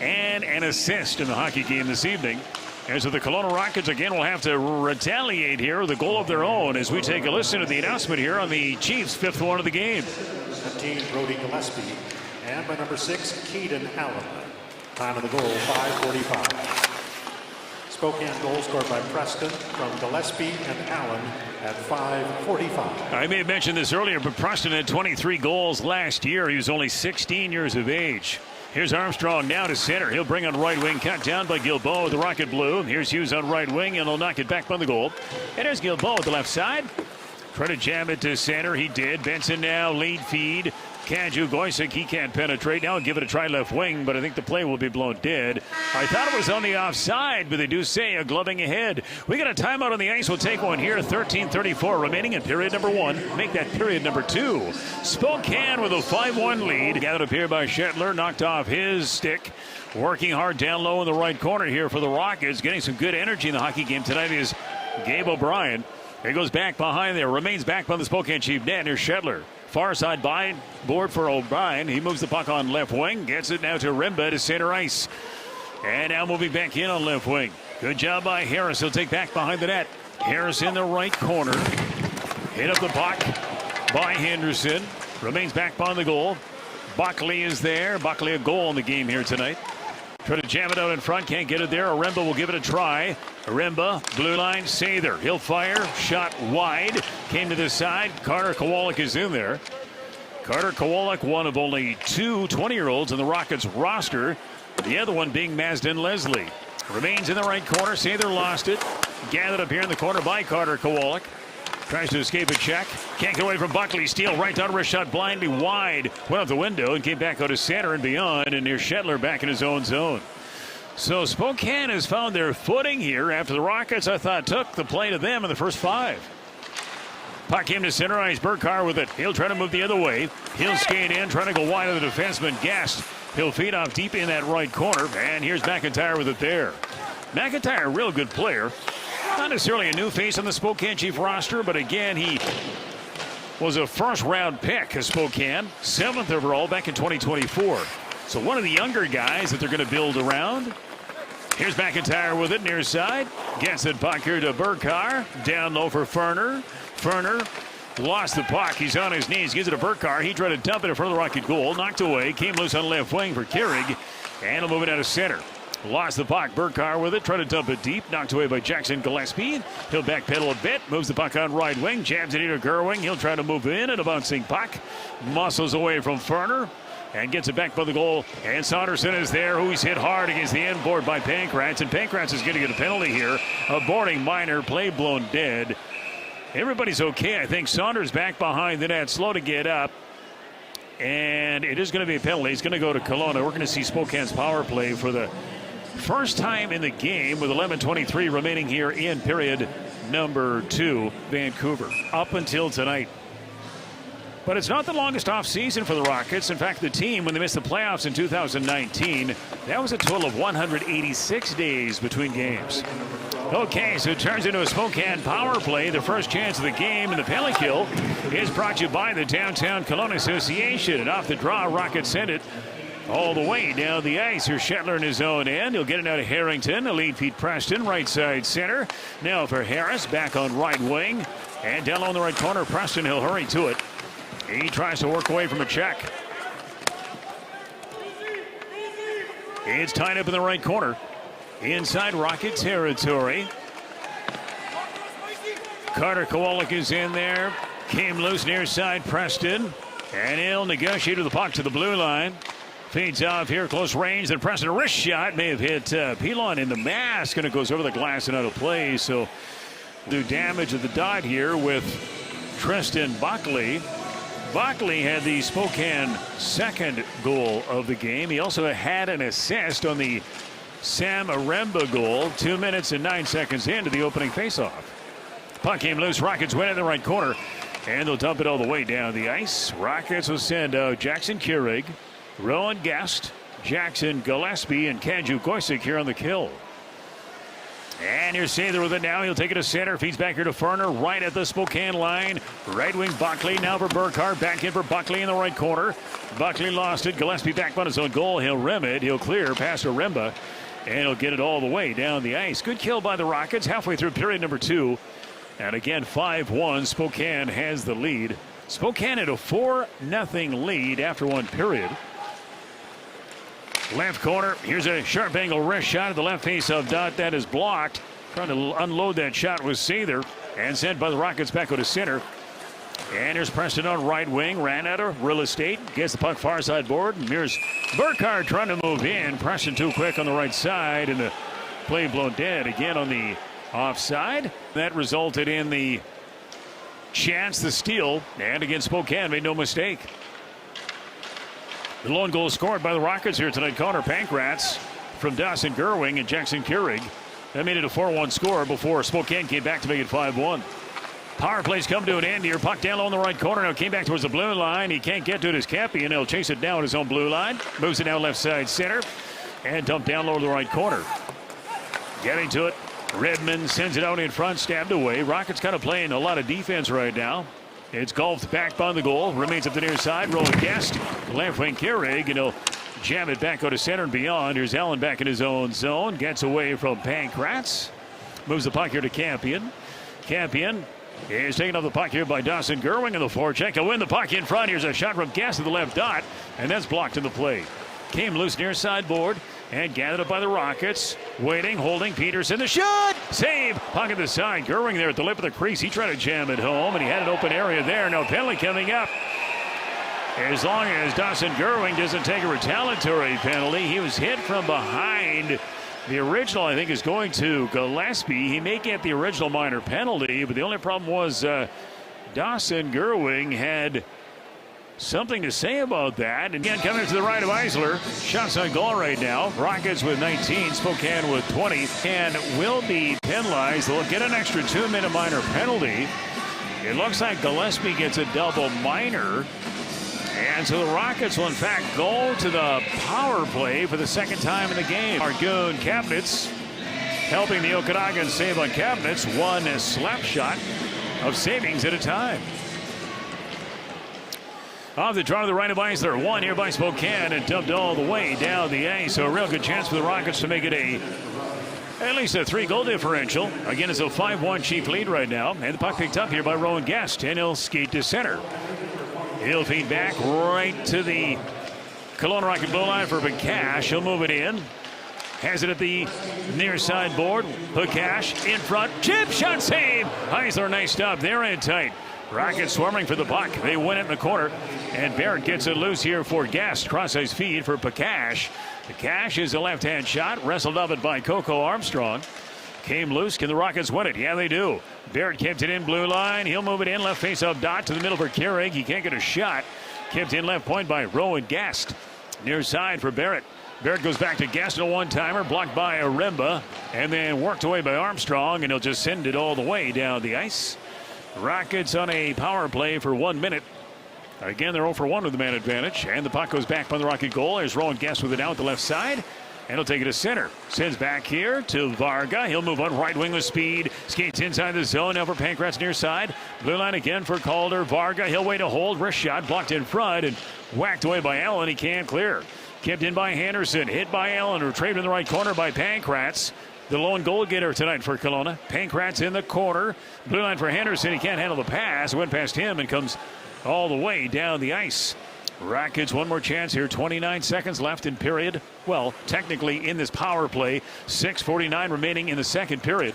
and an assist in the hockey game this evening. As the Kelowna Rockets again will have to retaliate here with a goal of their own as we take a listen to the announcement here on the Chiefs' 5th one of the game. 15, Brody Gillespie, and by number 6, Keaton Allen. Time of the goal, 5:45. Spokane goal scored by Preston from Gillespie and Allen at 5:45. I may have mentioned this earlier, but Preston had 23 goals last year. He was only 16 years of age. Here's Armstrong now to center. He'll bring on right wing, cut down by Guilbeault with the Rocket Blue. Here's Hughes on right wing, and he'll knock it back by the goal. And there's Guilbeault at the left side. Try to jam it to center. He did. Benson now lead feed. Kaju Goysick, he can't penetrate. Now give it a try left wing, but I think the play will be blown dead. I thought it was on the offside, but they do say a gloving ahead. We got a timeout on the ice. We'll take one here. 13:34 remaining in period number 1. Make that period number 2. Spokane with a 5-1 lead. Gathered up here by Shetler. Knocked off his stick. Working hard down low in the right corner here for the Rockets. Getting some good energy in the hockey game tonight is Gabe O'Brien. He goes back behind there. Remains back by the Spokane Chief net. Here's Shetler. Far side by board for O'Brien. He moves the puck on left wing. Gets it now to Rimba to center ice. And now moving back in on left wing. Good job by Harris. He'll take back behind the net. Harris in the right corner. Hit up the puck by Henderson. Remains back behind the goal. Buckley is there. Buckley a goal in the game here tonight. Try to jam it out in front. Can't get it there. Aremba will give it a try. Aremba, blue line, Sather. He'll fire. Shot wide. Came to the side. Carter Kowalik is in there. Carter Kowalik, one of only 2 20-year-olds in the Rockets roster. The other one being Mazden Leslie. Remains in the right corner. Sather lost it. Gathered up here in the corner by Carter Kowalik. Tries to escape a check. Can't get away from Buckley. Steal right down, wrist shot blindly wide. Went out the window and came back out of center and beyond. And here's Shetler back in his own zone. So Spokane has found their footing here after the Rockets, I thought, took the play to them in the first 5. Puck came to center ice. Burkar with it. He'll try to move the other way. He'll skate in, trying to go wide of the defenseman. Guest. He'll feed off deep in that right corner. And here's McIntyre with it there. McIntyre, a real good player. Not necessarily a new face on the Spokane Chief roster, but again, he was a first-round pick of Spokane, 7th overall back in 2024. So one of the younger guys that they're going to build around. Here's McIntyre with it near side. Gets it puck here to Burkar. Down low for Ferner. Ferner lost the puck. He's on his knees. Gives it to Burkar. He tried to dump it in front of the Rocket goal. Knocked away. Came loose on left wing for Keurig. And he'll move it out of center. Lost the puck. Burkar with it. Tried to dump it deep. Knocked away by Jackson Gillespie. He'll backpedal a bit. Moves the puck on right wing. Jabs it into Gerwing. He'll try to move in at a bouncing puck. Muscles away from Ferner. And gets it back by the goal. And Saunderson is there, who he's hit hard against the end board by Pankratz. And Pankratz is going to get a penalty here. A boarding minor. Play blown dead. Everybody's okay. I think Saunders back behind the net. Slow to get up. And it is going to be a penalty. He's going to go to Kelowna. We're going to see Spokane's power play for the first time in the game with 11:23 remaining here in period number 2. Vancouver up until tonight. But it's not the longest off season for the Rockets. In fact, the team, when they missed the playoffs in 2019, that was a total of 186 days between games. Okay, so it turns into a Spokane power play. The first chance of the game, and the penalty kill is brought to you by the Downtown Kelowna Association. And off the draw, Rockets send it all the way down the ice. Here's Shetler in his own end. He'll get it out of Harrington. A lead feed Preston, right side center. Now for Harris, back on right wing. And down low in the right corner, Preston, he'll hurry to it. He tries to work away from a check. It's tied up in the right corner. Inside Rocket territory. Carter Kowalik is in there. Came loose near side Preston. And he'll negotiate with the puck to the blue line. Feeds off here, close range. Then Preston, a wrist shot. May have hit Pilon in the mask. And it goes over the glass and out of play. So do damage at the dot here with Tristan Buckley. Buckley had the Spokane second goal of the game. He also had an assist on the Sam Aremba goal 2 minutes and 9 seconds into the opening faceoff. Puck came loose. Rockets win in the right corner. And they'll dump it all the way down the ice. Rockets will send Jackson Keurig, Rowan Guest, Jackson Gillespie, and Kanju Koisic here on the kill. And here's Sather with it now. He'll take it to center. Feeds back here to Ferner, right at the Spokane line. Right wing Buckley now for Burkhardt. Back in for Buckley in the right corner. Buckley lost it. Gillespie back on his own goal. He'll rim it. He'll clear past Oremba. And he'll get it all the way down the ice. Good kill by the Rockets halfway through period number 2. And again, 5-1. Spokane has the lead. Spokane had a 4-0 lead after one period. Left corner. Here's a sharp angle wrist shot at the left face of Dot. That is blocked. Trying to unload that shot was Sather. And sent by the Rockets back to center. And here's Preston on right wing. Ran out of real estate. Gets the puck far side board. And here's Burkhardt trying to move in. Preston too quick on the right side. And the play blown dead again on the offside. That resulted in the chance, the steal. And again, Spokane made no mistake. The lone goal scored by the Rockets here tonight. Connor Pankratz from Dawson Gerwing and Jackson Keurig. That made it a 4-1 score before Spokane came back to make it 5-1. Power plays come to an end here. Puck down low in the right corner. Now came back towards the blue line. He can't get to it as Campion. He'll chase it down his own blue line. Moves it down left side center. And dumped down low to the right corner. Getting to it. Redmond sends it out in front. Stabbed away. Rockets kind of playing a lot of defense right now. It's golfed back by the goal. Remains up the near side. Rolling Guest. Left wing Keurig. And he'll jam it back out to center and beyond. Here's Allen back in his own zone. Gets away from Pankratz. Moves the puck here to Campion. Campion is taken off the puck here by Dawson Gerwing in the forecheck. He'll win the puck in front. Here's a shot from Guest to the left dot. And that's blocked in the play. Came loose near sideboard. And gathered up by the Rockets. Waiting, holding. Peterson, the shot! Save! Puck at the side. Gerwing there at the lip of the crease. He tried to jam it home, and he had an open area there. No penalty coming up. As long as Dawson Gerwing doesn't take a retaliatory penalty, he was hit from behind. The original, I think, is going to Gillespie. He may get the original minor penalty, but the only problem was Dawson Gerwing had something to say about that. And again, coming to the right of Eisler. Shots on goal right now. Rockets with 19, Spokane with 20, and will be penalized. They'll get an extra 2-minute minor penalty. It looks like Gillespie gets a double minor. And so the Rockets will, in fact, go to the power play for the second time in the game. Argoon Cabinets helping the Okanagan save on Cabinets. One slap shot of savings at a time. Off the draw to the right of Eisler. One here by Spokane and dumped all the way down the ice. So a real good chance for the Rockets to make it at least a 3-goal differential. Again, it's a 5-1 Chief lead right now. And the puck picked up here by Rowan Guest. And he'll skate to center. He'll feed back right to the Kelowna Rocket blue line for Pakash. He'll move it in. Has it at the near side board. Pakash in front. Chip shot save. Eisler, nice stop there and tight. Rockets swarming for the puck. They win it in the corner. And Barrett gets it loose here for Guest. Cross-ice feed for Pakash. Pakash is a left-hand shot. Wrestled up it by Coco Armstrong. Came loose. Can the Rockets win it? Yeah, they do. Barrett kept it in blue line. He'll move it in. Left face-up dot to the middle for Keurig. He can't get a shot. Kept in left point by Rowan Guest. Near side for Barrett. Barrett goes back to Guest, a one-timer. Blocked by Oremba. And then worked away by Armstrong. And he'll just send it all the way down the ice. Rockets on a power play for 1 minute. Again, they're 0 for 1 with the man advantage. And the puck goes back by the Rocket goal. There's Rowan Guest with it out the left side. And he'll take it to center. Sends back here to Varga. He'll move on right wing with speed. Skates inside the zone. Now for Pankratz near side. Blue line again for Calder. Varga. He'll wait to hold. Wrist shot blocked in front and whacked away by Allen. He can't clear. Kept in by Henderson. Hit by Allen. Retrieved in the right corner by Pankratz. The lone goal getter tonight for Kelowna. Pankratz in the corner. Blue line for Henderson. He can't handle the pass. Went past him and comes all the way down the ice. Rockets one more chance here. 29 seconds left in period. Well, technically in this power play. 6:49 remaining in the second period.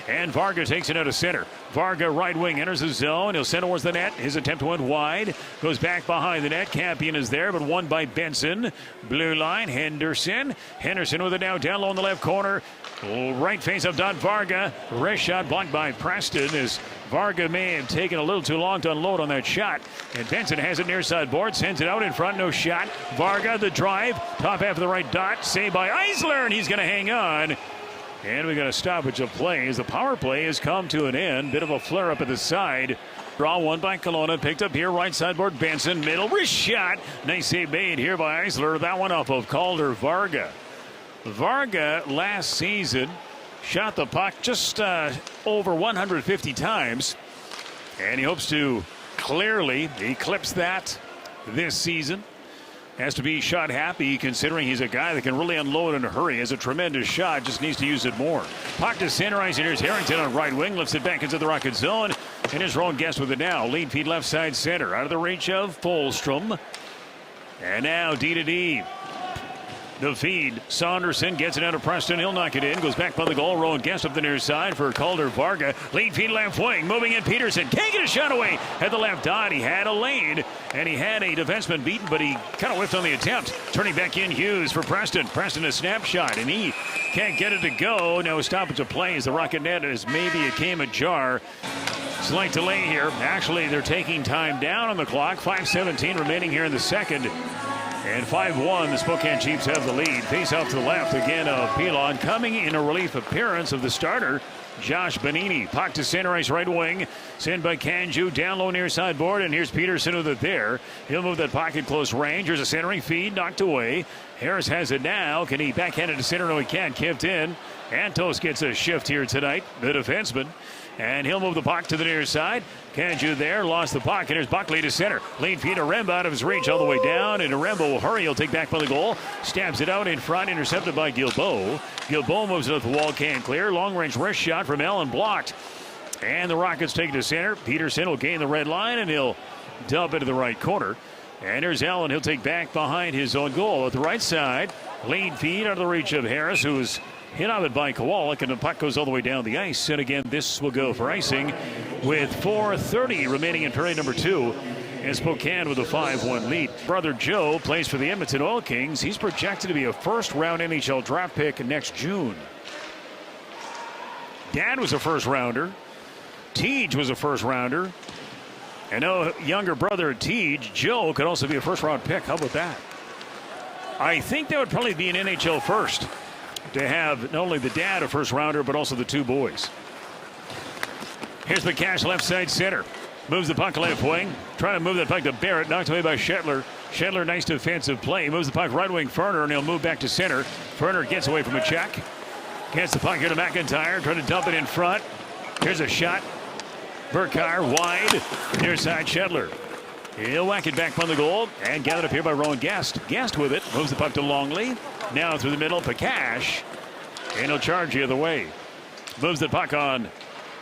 And Varga takes it out of center. Varga right wing enters the zone. He'll send towards the net. His attempt went wide. Goes back behind the net. Campion is there, but won by Benson. Blue line, Henderson. Henderson with it now down low in the left corner. Right face up dot Varga. Wrist shot blocked by Preston as Varga may have taken a little too long to unload on that shot. And Benson has it near side board. Sends it out in front. No shot. Varga the drive. Top half of the right dot. Saved by Eisler. And he's going to hang on. And we got a stoppage of play as the power play has come to an end. Bit of a flare up at the side. Draw one by Kelowna. Picked up here right sideboard. Benson middle wrist shot. Nice save made here by Eisler. That one off of Calder Varga. Varga last season shot the puck just over 150 times. And he hopes to clearly eclipse that this season. Has to be shot happy considering he's a guy that can really unload in a hurry. Has a tremendous shot, just needs to use it more. Puck to center ice, and here's Harrington on right wing. Lifts it back into the Rocket zone. And here's Rowan Guest with it now. Lead feed left side center. Out of the reach of Folstrom. And now D to D. The feed. Saunderson gets it out of Preston. He'll knock it in. Goes back by the goal. Rowan Guest up the near side for Calder Varga. Lead feed left wing. Moving in Peterson. Can't get a shot away. At the left dot. He had a lane. And he had a defenseman beaten, but he kind of whiffed on the attempt. Turning back in Hughes for Preston. Preston a snapshot. And he can't get it to go. No stoppage of play as the Rocket net as maybe it came ajar. Slight delay here. Actually, they're taking time down on the clock. 5:17 remaining here in the second. And 5-1, the Spokane Chiefs have the lead. Face off to the left again of Pilon. Coming in a relief appearance of the starter, Josh Benini. Puck to center ice right wing. Sent by Kanju down low near sideboard. And here's Peterson with it there. He'll move that puck at close range. Here's a centering feed knocked away. Harris has it now. Can he backhand it to center? No, he can't. Kipped in. Antos gets a shift here tonight, the defenseman. And he'll move the puck to the near side. Kanju there, lost the puck, and here's Buckley to center. Lead feed Aremba out of his reach all the way down, and Aremba will hurry. He'll take back by the goal. Stabs it out in front, intercepted by Guilbeault. Guilbeault moves it up the wall, can't clear. Long-range wrist shot from Allen blocked. And the Rockets take it to center. Peterson will gain the red line, and he'll dump it to the right corner. And there's Allen. He'll take back behind his own goal. At the right side, lead feed out of the reach of Harris, who is hit on it by Kowalik, and the puck goes all the way down the ice. And again, this will go for icing with 4:30 remaining in period number 2. And Spokane with a 5-1 lead. Brother Joe plays for the Edmonton Oil Kings. He's projected to be a first-round NHL draft pick next June. Dad was a first-rounder. Teej was a first-rounder. And no younger brother Teej, Joe, could also be a first-round pick. How about that? I think that would probably be an NHL first, to have not only the dad a first rounder, but also the two boys. Here's McCash left side center. Moves the puck left wing. Trying to move that puck to Barrett. Knocked away by Shetler. Shetler, nice defensive play. Moves the puck right wing Ferner, and he'll move back to center. Ferner gets away from a check. Gets the puck here to McIntyre. Trying to dump it in front. Here's a shot. Burkar wide. Near side Shetler. He'll whack it back on the goal and gathered up here by Rowan Guest. Guest with it. Moves the puck to Longley. Now through the middle, Pakash. And he'll charge the other way. Moves the puck on.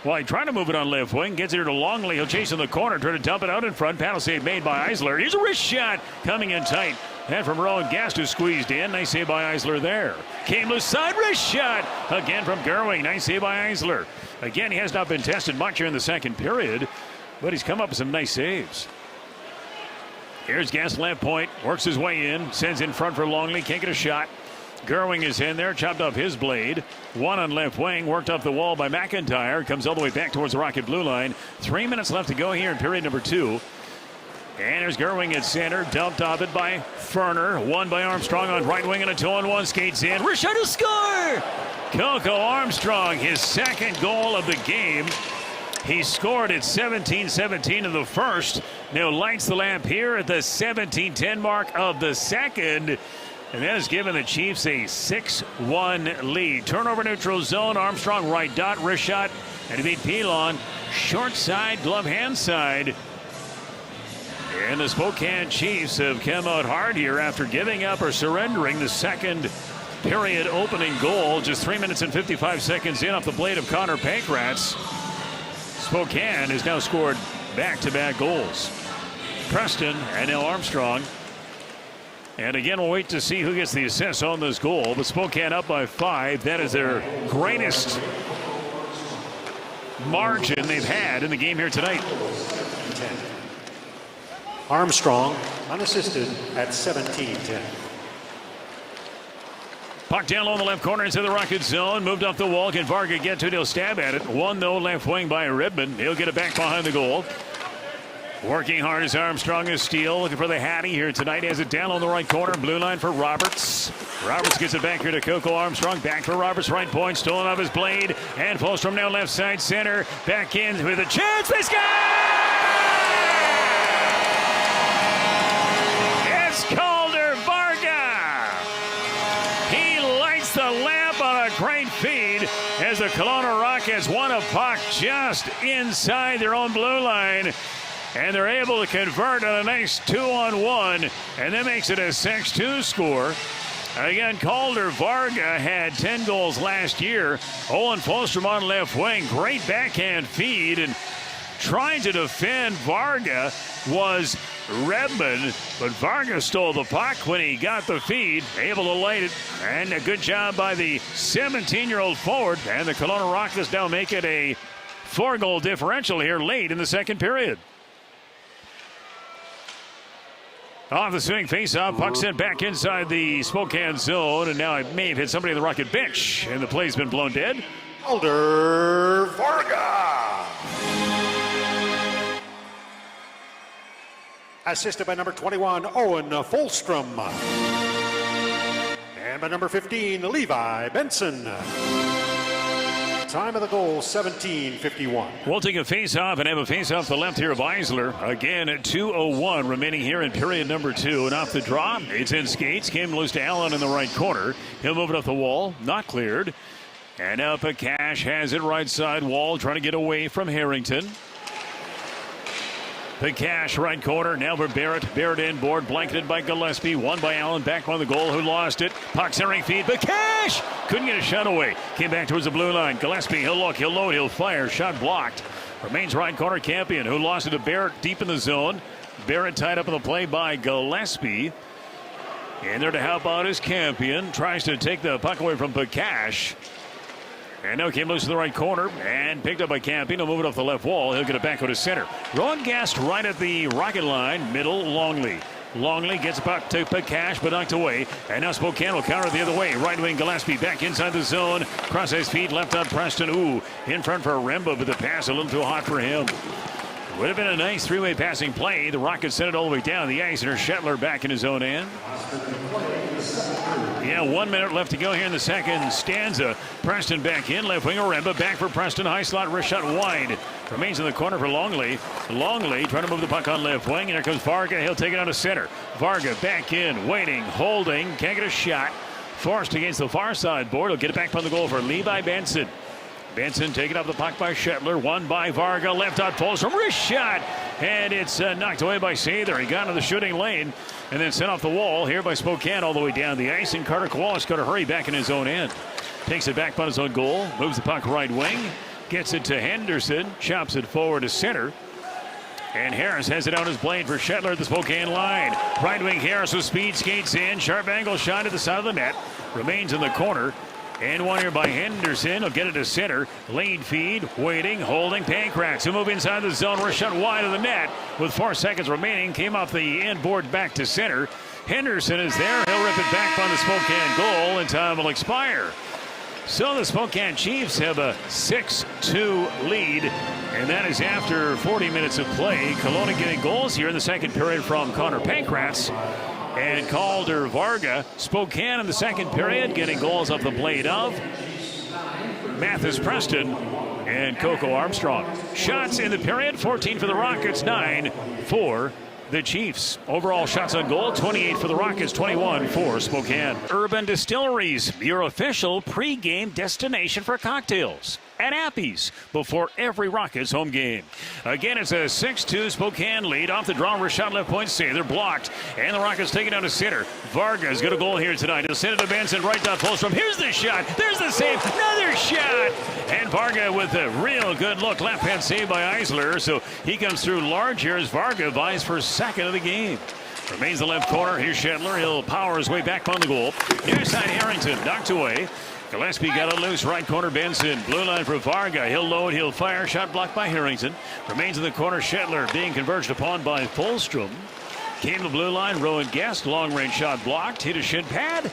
Well, trying to move it on left wing. Gets it here to Longley. He'll chase in the corner. Try to dump it out in front. Paddle save made by Eisler. Here's a wrist shot coming in tight. And from Rowan Guest, who squeezed in. Nice save by Eisler there. Came loose side wrist shot. Again from Gerwing. Nice save by Eisler. Again, he has not been tested much here in the second period, but he's come up with some nice saves. Here's Guest left point. Works his way in. Sends in front for Longley. Can't get a shot. Gerwing is in there. Chopped off his blade. One on left wing. Worked off the wall by McIntyre. Comes all the way back towards the Rocket blue line. 3 minutes left to go here in period number 2. And there's Gerwing at center. Dumped off it by Ferner. One by Armstrong on right wing and a 2-on-1. Skates in. Rashad will score! Coco Armstrong, his second goal of the game. He scored at 17-17 in the first. Now lights the lamp here at the 17-10 mark of the second. And that has given the Chiefs a 6-1 lead. Turnover neutral zone. Armstrong right dot. Wrist shot. And he beat Pilon. Short side, glove hand side. And the Spokane Chiefs have come out hard here after giving up or surrendering the second period opening goal. Just 3 minutes and 55 seconds in off the blade of Connor Pankratz. Spokane has now scored back-to-back goals. Preston and now Armstrong. And again, we'll wait to see who gets the assist on this goal. But Spokane up by 5. That is their greatest margin they've had in the game here tonight. Armstrong unassisted at 17-10. Puck down low in the left corner into the Rocket zone. Moved off the wall. Can Varga get to it? He'll stab at it. 1-0 left wing by Redmond. He'll get it back behind the goal. Working hard as Armstrong is steel. Looking for the Hattie here tonight. Has it down on the right corner. Blue line for Roberts. Roberts gets it back here to Coco Armstrong. Back for Roberts. Right point. Stolen off his blade. And Fulstrom now left side center. Back in with a chance. They score! It's Calder Varga. He lights the lamp on a great feed as the Kelowna Rockets won a puck just inside their own blue line. And they're able to convert on a nice 2-on-1, and that makes it a 6-2 score. Again, Calder Varga had 10 goals last year. Owen Fulstrom on left wing. Great backhand feed, and trying to defend Varga was Redmond, but Varga stole the puck when he got the feed, able to light it, and a good job by the 17-year-old forward. And the Kelowna Rockets now make it a 4-goal differential here late in the second period. Off the swing, face-off, puck sent back inside the Spokane zone, and now it may have hit somebody in the Rocket bench, and the play's been blown dead. Calder Varga. Assisted by number 21, Owen Fulstrom. And by number 15, Levi Benson. Time of the goal, 17:51. We'll take a face-off and have a face-off to the left here of Eisler. Again, at 2:01 remaining here in period number 2. And off the draw, it's in skates. Came loose to Allen in the right corner. He'll move it up the wall. Not cleared. And now Pakash has it right side wall, trying to get away from Harrington. Pakash, right corner. Now for Barrett. Barrett inboard, blanketed by Gillespie. Won by Allen. Back on the goal. Who lost it? Puck centering feed. Pakash couldn't get a shot away. Came back towards the blue line. Gillespie, he'll look, he'll load, he'll fire. Shot blocked. Remains right corner. Campion, who lost it to Barrett deep in the zone. Barrett tied up in the play by Gillespie. And there to help out is Campion. Tries to take the puck away from Pakash. And now came loose to the right corner and picked up by Campion. He'll move it off the left wall. He'll get it back to center. Rowan Gast right at the Rocket line. Middle, Longley. Longley gets it back to Pakash, but knocked away. And now Spokane will counter the other way. Right wing Gillespie back inside the zone. Cross his feet, left out Preston. Ooh, in front for Remba, but the pass a little too hot for him. Would have been a nice three-way passing play. The Rockets sent it all the way down the ice, and Shetler back in his own end. Yeah, 1 minute left to go here in the second stanza. Preston back in, left winger Remba back for Preston. High slot, wrist shot wide. Remains in the corner for Longley. Longley trying to move the puck on left wing, and here comes Varga. He'll take it out to center. Varga back in, waiting, holding, can't get a shot. Forced against the far side board. He'll get it back on the goal for Levi Benson. Benson taking up the puck by Shetler. Won by Varga. Left out Fulstrom. Wrist shot. And it's knocked away by Sather. He got into the shooting lane and then sent off the wall here by Spokane all the way down the ice. And Carter Kowal's got to hurry back in his own end. Takes it back on his own goal. Moves the puck right wing. Gets it to Henderson. Chops it forward to center. And Harris has it on his blade for Shetler at the Spokane line. Right wing Harris with speed skates in. Sharp angle shot at the side of the net. Remains in the corner. And one here by Henderson. He'll get it to center. Lane feed, waiting, holding. Pankratz who move inside the zone. We're shot wide of the net with 4 seconds remaining. Came off the end board back to center. Henderson is there. He'll rip it back on the Spokane goal, and time will expire. So the Spokane Chiefs have a 6-2 lead, and that is after 40 minutes of play. Kelowna getting goals here in the second period from Connor Pankratz and Calder Varga. Spokane in the second period getting goals off the blade of Mathis Preston and Coco Armstrong. Shots in the period, 14 for the Rockets, 9 for the Chiefs. Overall shots on goal, 28 for the Rockets, 21 for Spokane. Urban Distilleries, your official pre-game destination for cocktails and Appy's before every Rockets home game. Again, it's a 6-2 Spokane lead. Off the draw, shot left point, Sather blocked, and the Rockets take it down to center. Varga's got a goal here tonight. He'll send it to Benson, right down Fulstrom. Here's the shot. There's the save. Another shot. And Varga with a real good look. Left hand save by Eisler. So he comes through large here as Varga vies for second of the game. Remains the left corner. Here's Shetler. He'll power his way back on the goal. Near side Harrington knocked away. Gillespie got it loose. Right corner Benson. Blue line for Varga. He'll load. He'll fire. Shot blocked by Harrington. Remains in the corner. Shetler being converged upon by Fulstrom. Came the blue line. Rowan Guest. Long range shot blocked. Hit a shin pad.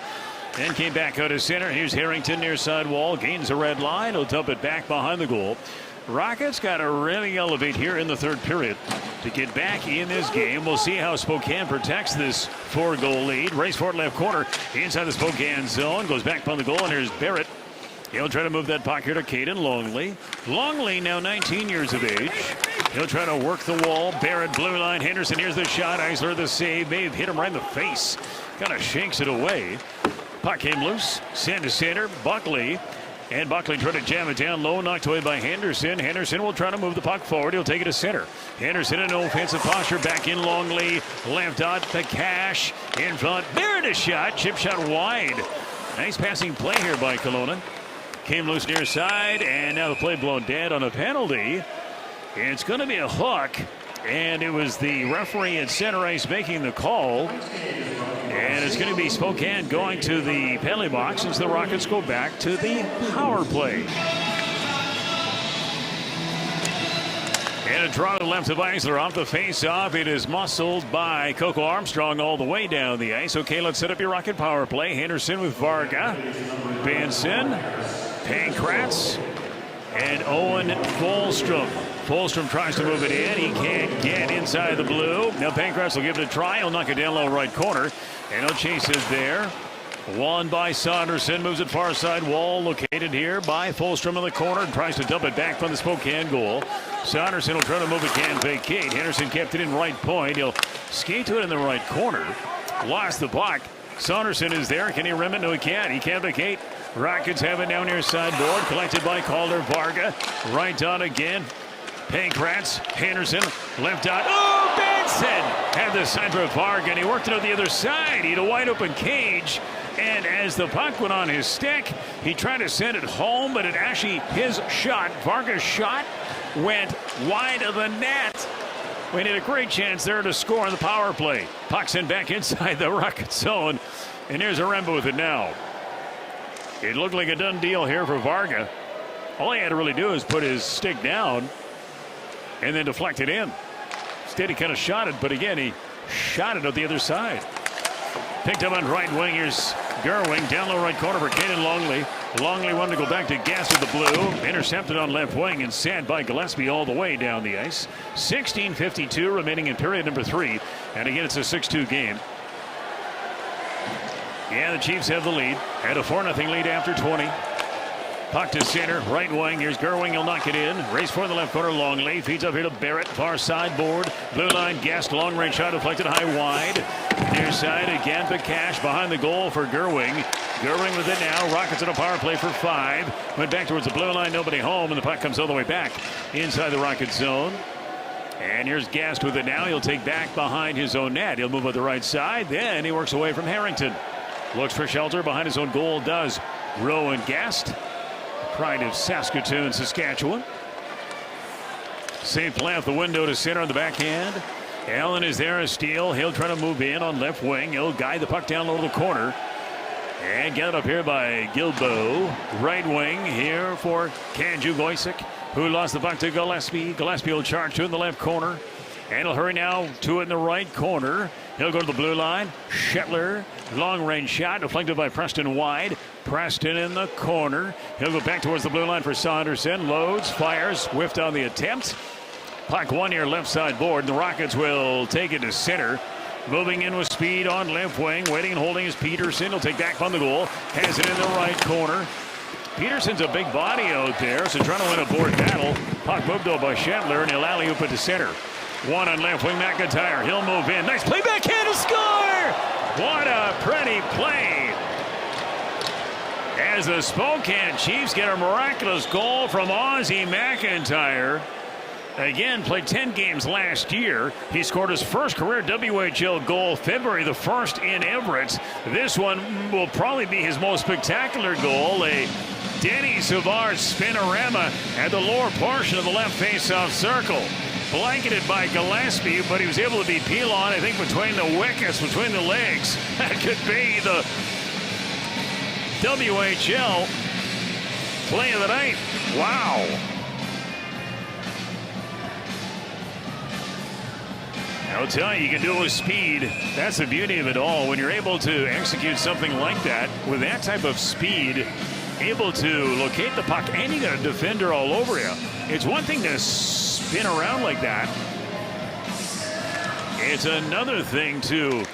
Then came back out of center. Here's Harrington near side wall. Gains a red line. He'll dump it back behind the goal. Rockets got to really elevate here in the third period to get back in this game. We'll see how Spokane protects this 4-goal lead. Race for it left corner inside the Spokane zone. Goes back on the goal, and here's Barrett. He'll try to move that puck here to Caden Longley. Longley now 19 years of age. He'll try to work the wall. Barrett, blue line. Henderson, here's the shot. Eisler, the save. May have hit him right in the face. Kind of shakes it away. Puck came loose. Sent to center. Buckley. And Buckley tried to jam it down low. Knocked away by Henderson. Henderson will try to move the puck forward. He'll take it to center. Henderson in offensive posture. Back in Longley. Left dot to Cash. In front. Barrett a shot. Chip shot wide. Nice passing play here by Kelowna. Came loose near side. And now the play blown dead on a penalty. It's going to be a hook. And it was the referee at center ice making the call. And it's going to be Spokane going to the penalty box as the Rockets go back to the power play. And a draw to the left of Eisler off the face-off. It is muscled by Coco Armstrong all the way down the ice. Okay, let's set up your Rocket power play. Henderson with Varga. Benson. Pankratz. And Owen Folstrom. Folstrom tries to move it in. He can't get inside the blue. Now Pankratz will give it a try. He'll knock it down low right corner. And he'll chase it there. Won by Saunderson. Moves it far side wall. Located here by Folstrom in the corner. And tries to dump it back from the Spokane goal. Saunderson will try to move it. Can't vacate. Henderson kept it in right point. He'll skate to it in the right corner. Lost the puck. Saunderson is there. Can he rim it? No, he can't. He can't vacate. Rockets have it down near sideboard. Collected by Calder. Varga. Right on again. Pankratz. Henderson. Left out. Oh, Benson had the side for Varga, and he worked it on the other side. He had a wide open cage. And as the puck went on his stick, he tried to send it home, but it actually, his shot, Varga's shot, went wide of the net. We had a great chance there to score on the power play. Puck sent back inside the Rocket zone. And here's Aremba with it now. It looked like a done deal here for Varga. All he had to really do is put his stick down and then deflect it in. Instead, he kind of shot it, but again, he shot it on the other side. Picked up on right wing. Here's Gerwing down low right corner for Caden Longley. Longley wanted to go back to Gas with the blue. Intercepted on left wing and sent by Gillespie all the way down the ice. 16:52 remaining in period number 3. And again, it's a 6-2 game. Yeah, the Chiefs have the lead. Had a 4-0 lead after 20. Puck to center, right wing. Here's Gerwing. He'll knock it in. Race for the left corner. Longley feeds up here to Barrett. Far sideboard. Blue line. Guest. Long range shot deflected high wide. Near side again to Cash behind the goal for Gerwing. Gerwing with it now. Rockets on a power play for 5. Went back towards the blue line. Nobody home. And the puck comes all the way back inside the Rocket zone. And here's Gast with it now. He'll take back behind his own net. He'll move on the right side. Then he works away from Harrington. Looks for shelter behind his own goal. Does Rowan Gast. Pride of Saskatoon, Saskatchewan. Safe play off the window to center on the backhand. Allen is there, a steal. He'll try to move in on left wing. He'll guide the puck down low to the corner. And get it up here by Gilbo. Right wing here for Kanju Goisic, who lost the puck to Gillespie. Gillespie will charge to it in the left corner. And he'll hurry now to it in the right corner. He'll go to the blue line. Shetler, long range shot deflected by Preston wide. Preston in the corner. He'll go back towards the blue line for Saunderson. Loads, fires, whiffed on the attempt. Puck one here left side board. The Rockets will take it to center. Moving in with speed on left wing. Waiting and holding is Peterson. He'll take back on the goal. Has it in the right corner. Peterson's a big body out there, so trying to win a board battle. Puck moved though by Shetler, and he'll alley-oop it to center. One on left wing, McIntyre. He'll move in. Nice play backhand to score! What a pretty play. As the Spokane Chiefs get a miraculous goal from Ozzie McIntyre. Again, played 10 games last year. He scored his first career WHL goal February the 1st in Everett. This one will probably be his most spectacular goal. A Denny Savard spinorama at the lower portion of the left face-off circle. Blanketed by Gillespie, but he was able to beat Pilon, I think, between the wickets, between the legs. That could be the WHL play of the night. Wow. I'll tell you, you can do it with speed. That's the beauty of it all. When you're able to execute something like that with that type of speed, able to locate the puck, and you got a defender all over you. It's one thing to spin around like that. It's another thing to,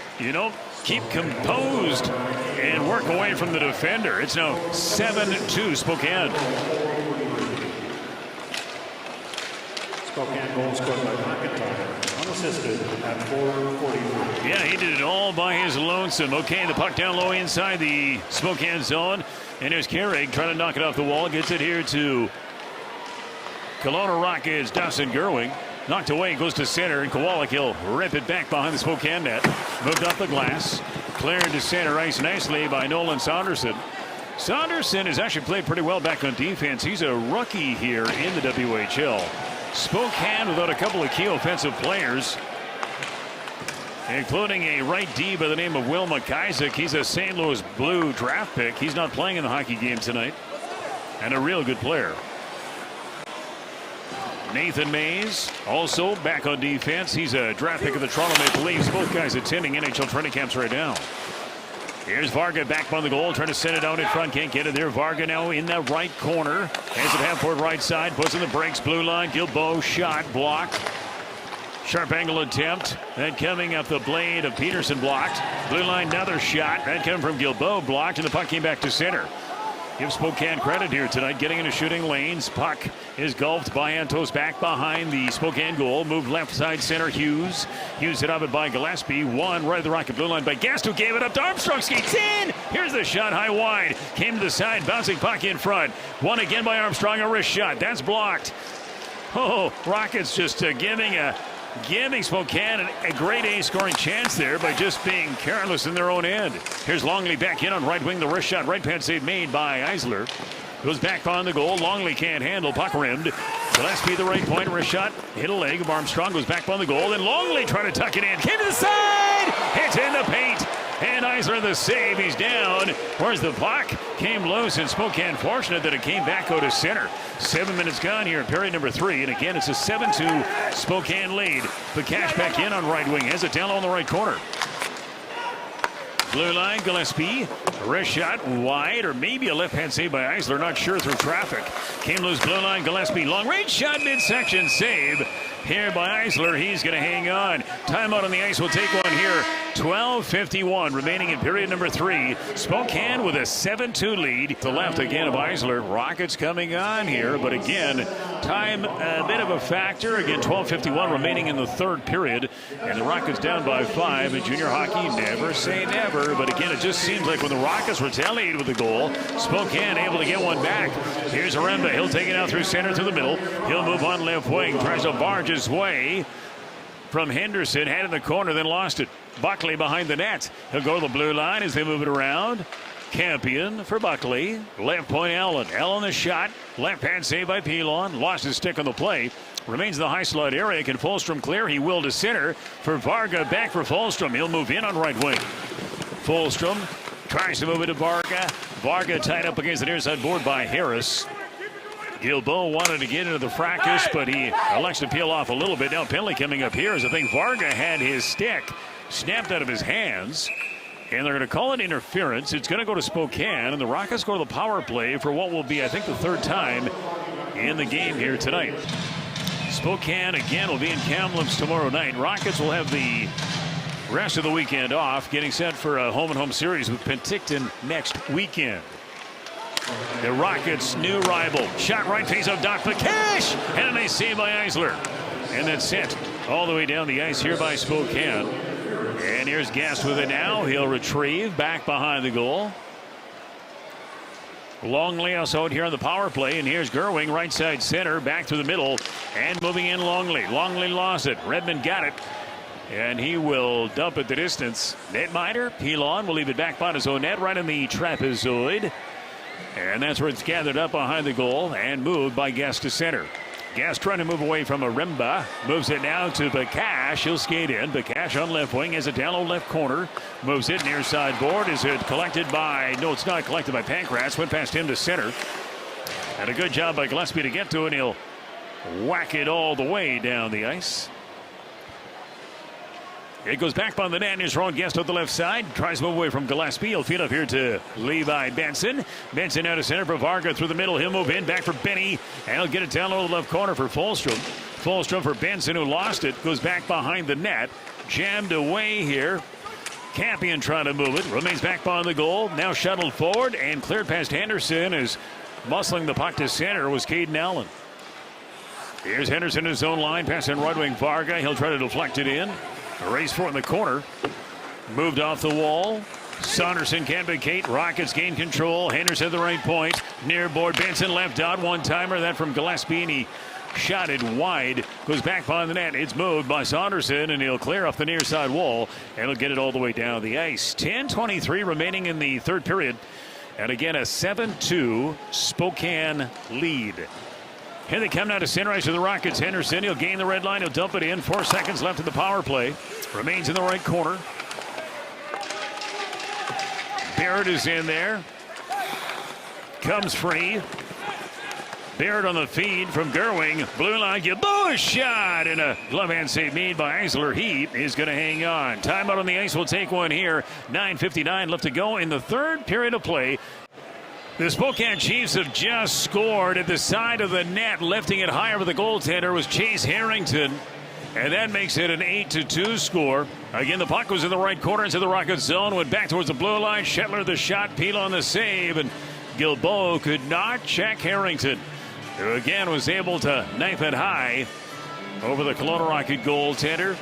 keep composed and work away from the defender. It's now 7-2 Spokane. Spokane goal scored by McIntyre, unassisted at 4:43. Yeah, he did it all by his lonesome. Okay, the puck down low inside the Spokane zone. And there's Carrig trying to knock it off the wall. Gets it here to Kelowna Rockets' Dustin Gerwig. Knocked away, goes to center, and Kowalik, he'll rip it back behind the Spokane net. Moved up the glass. Cleared to center ice nicely by Nolan Saunderson. Saunderson has actually played pretty well back on defense. He's a rookie here in the WHL. Spokane without a couple of key offensive players, including a right D by the name of Will McIsaac. He's a St. Louis Blue draft pick. He's not playing in the hockey game tonight, and a real good player. Nathan Mays also back on defense. He's a draft pick of the Toronto Maple Leafs. Both guys attending NHL training camps right now. Here's Varga back by the goal, trying to send it out in front. Can't get it there. Varga now in the right corner. Has it half-court right side. Puts in the brakes. Blue line. Guilbeault shot blocked. Sharp angle attempt. Then coming up the blade of Peterson blocked. Blue line another shot. That coming from Guilbeault blocked, and the puck came back to center. Give Spokane credit here tonight, getting into shooting lanes. Puck is golfed by Antos back behind the Spokane goal. Moved left side center. Hughes hit up it by Gillespie. One right at the Rocket blue line by Guest, who gave it up to Armstrong. Skates in. Here's the shot high wide. Came to the side. Bouncing puck in front. One again by Armstrong. A wrist shot. That's blocked. Oh, Rockets just giving Spokane a grade A scoring chance there by just being careless in their own end. Here's Longley back in on right wing. The wrist shot. Right pad save made by Eisler. Goes back on the goal. Longley can't handle. Puck rimmed. Gillespie the right point. Wrist shot. Hit a leg of Armstrong. Goes back on the goal. Then Longley trying to tuck it in. Came to the side. Hits in the paint. And Eisler the save. He's down. Where's the puck? Came loose, and Spokane fortunate that it came back out to center. 7 minutes gone here in period number 3. And again, it's a 7-2 Spokane lead. The cash back in on right wing. Has it down on the right corner. Blue line, Gillespie. Wrist shot wide, or maybe a left hand save by Eisler. Not sure through traffic. Came loose, blue line, Gillespie. Long range shot, midsection save. Here by Eisler. He's going to hang on. Timeout on the ice. We'll take one here. 12:51 remaining in period number 3. Spokane with a 7-2 lead. The left again of Eisler. Rockets coming on here, but again, time a bit of a factor. Again, 12:51 remaining in the third period, and the Rockets down by 5. In junior hockey, never say never, but again, it just seems like when the Rockets retaliate with the goal, Spokane able to get one back. Here's Aremba. He'll take it out through center to the middle. He'll move on left wing. Tries to barge his way from Henderson. Had in the corner, then lost it. Buckley behind the net. He'll go to the blue line as they move it around. Campion for Buckley. Left point Allen. Allen the shot. Left hand save by Pilon. Lost his stick on the play. Remains in the high slot area. Can Fulstrom clear? He will to center for Varga. Back for Fulstrom. He'll move in on right wing. Fulstrom tries to move it to Varga. Varga tied up against the near side board by Harris. Guilbeault wanted to get into the fracas, but he elects to peel off a little bit. Now penalty coming up here as I think Varga had his stick snapped out of his hands. And they're going to call it interference. It's going to go to Spokane, and the Rockets go to the power play for what will be, I think, the third time in the game here tonight. Spokane, again, will be in Kamloops tomorrow night. Rockets will have the rest of the weekend off, getting set for a home-and-home series with Penticton next weekend. The Rockets' new rival. Shot right face of Doc Cash, and a nice save by Eisler. And then sent all the way down the ice here by Spokane. And here's Guest with it now. He'll retrieve back behind the goal. Longley also out here on the power play. And here's Gerwig, right side center, back through the middle. And moving in Longley. Longley lost it. Redmond got it. And he will dump it the distance. Netminer, Pilon will leave it back by his own net, right in the trapezoid. And that's where it's gathered up behind the goal and moved by Guest to center. Guest trying to move away from Aremba. Moves it now to Bakash. He'll skate in. Bakash on left wing. Has it down low left corner. Moves it near side board. Is it collected by... No, it's not collected by Pankratz. Went past him to center. And a good job by Gillespie to get to it. He'll whack it all the way down the ice. It goes back on the net. Here's Ron Guest on the left side. Tries to move away from Gillespie. He'll feed up here to Levi Benson. Benson out of center for Varga through the middle. He'll move in. Back for Benny. And he'll get it down low to the left corner for Fulstrom. Fulstrom for Benson, who lost it. Goes back behind the net. Jammed away here. Campion trying to move it. Remains back behind the goal. Now shuttled forward and cleared past Henderson as muscling the puck to center was Caden Allen. Here's Henderson in his own line. Passing right wing Varga. He'll try to deflect it in. A race for it in the corner. Moved off the wall. Saunderson can't vacate. Rockets gain control. Henderson at the right point. Near board. Benson left out. One-timer. That from Gillespie. And he shot it wide. Goes back behind the net. It's moved by Saunderson. And he'll clear off the near side wall. And he'll get it all the way down the ice. 10:23 remaining in the third period. And again, a 7-2 Spokane lead. Here they come now to center ice to the Rockets. Henderson, he'll gain the red line. He'll dump it in. 4 seconds left in the power play. Remains in the right corner. Barrett is in there. Comes free. Barrett on the feed from Gerwing. Blue line, Gilboa shot. And a glove hand save made by Eisler. He is going to hang on. Timeout on the ice. We'll take one here. 9:59 left to go in the third period of play. The Spokane Chiefs have just scored at the side of the net. Lifting it higher with the goaltender was Chase Harrington. And that makes it an 8-2 score. Again, the puck was in the right corner into the Rockets zone. Went back towards the blue line. Shetler the shot. Peel on the save. And Gilboa could not check Harrington, who again was able to knife it high over the Kelowna Rocket goaltender.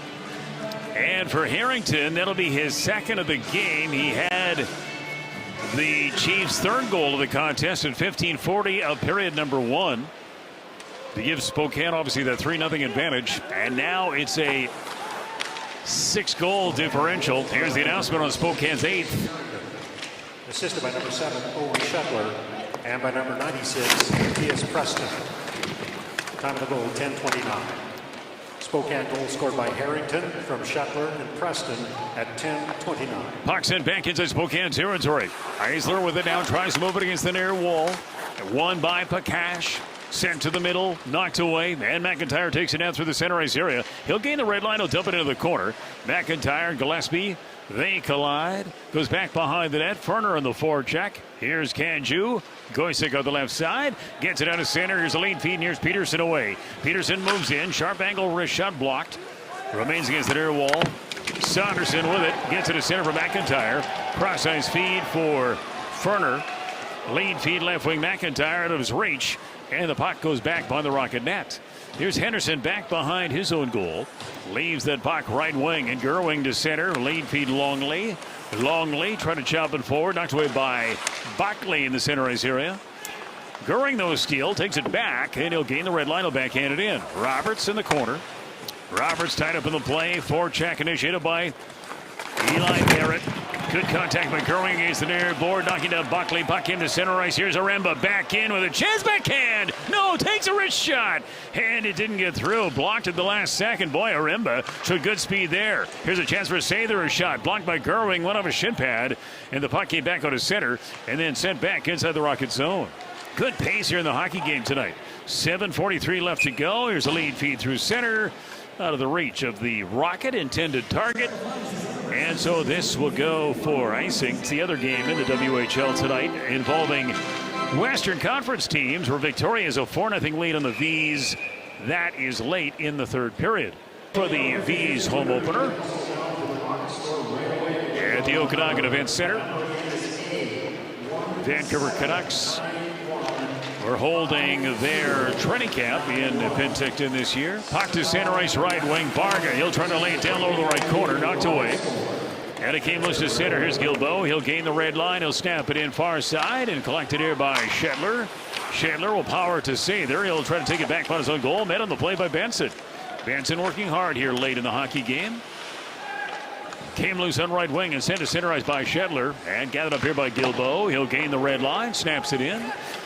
And for Harrington, that'll be his second of the game. He had the Chiefs' third goal of the contest at 15:40 of period number 1 to give Spokane obviously that 3-0 advantage. And now it's a 6-goal differential. Here's the announcement on Spokane's 8th. Assisted by number 7, Owen Shetler, and by number 96, Matthias Preston. Time of the goal, 10:29. Spokane goal scored by Harrington from Shetler and Preston at 10:29. Puck sent back into Spokane territory. Eisler with it now, tries to move it against the near wall. Won by Pakash. Sent to the middle, knocked away, and McIntyre takes it down through the center ice area. He'll gain the red line, he'll dump it into the corner. McIntyre, Gillespie, they collide. Goes back behind the net. Ferner on the forecheck. Here's Kanju. Goisick on the left side. Gets it out of center. Here's a lead feed, and here's Peterson away. Peterson moves in. Sharp angle wrist shot blocked. Remains against the near wall. Saunderson with it. Gets it to center for McIntyre. Cross ice feed for Ferner. Lead feed left wing McIntyre out of his reach. And the puck goes back behind the Rocket net. Here's Henderson back behind his own goal. Leaves that puck right wing, and Gerwing to center. Lead feed Longley. Longley trying to chop it forward. Knocked away by Buckley in the center ice area. Goering, though, steal. Takes it back, and he'll gain the red line. He'll backhand it in. Roberts in the corner. Roberts tied up in the play. Forecheck initiated by Eli Barrett. Good contact by Gerwing against the near board, knocking down Buckley. Puck into center ice. Here's Aremba back in with a chance backhand. No, takes a wrist shot. And it didn't get through. Blocked at the last second. Boy, Aremba showed good speed there. Here's a chance for Sather. A shot blocked by Gerwing. One off a shin pad. And the puck came back on his center and then sent back inside the Rocket zone. Good pace here in the hockey game tonight. 7:43 left to go. Here's a lead feed through center. Out of the reach of the Rocket intended target. And so this will go for icing. It's the other game in the WHL tonight involving Western Conference teams, where Victoria is a 4-0 lead on the V's. That is late in the third period. For the V's home opener at the Okanagan Event Center, Vancouver Canucks are holding their training camp in Penticton this year. Puck to center ice right wing. Varga, he'll try to lay it down low to the right corner. Knocked away. And it came loose to center. Here's Gilboa. He'll gain the red line. He'll snap it in far side and collected here by Shetler. Shetler will power to Sather. He'll try to take it back on his own goal. Met on the play by Benson. Benson working hard here late in the hockey game. Came loose on right wing and sent to center ice by Shetler. And gathered up here by Gilboa. He'll gain the red line. Snaps it in.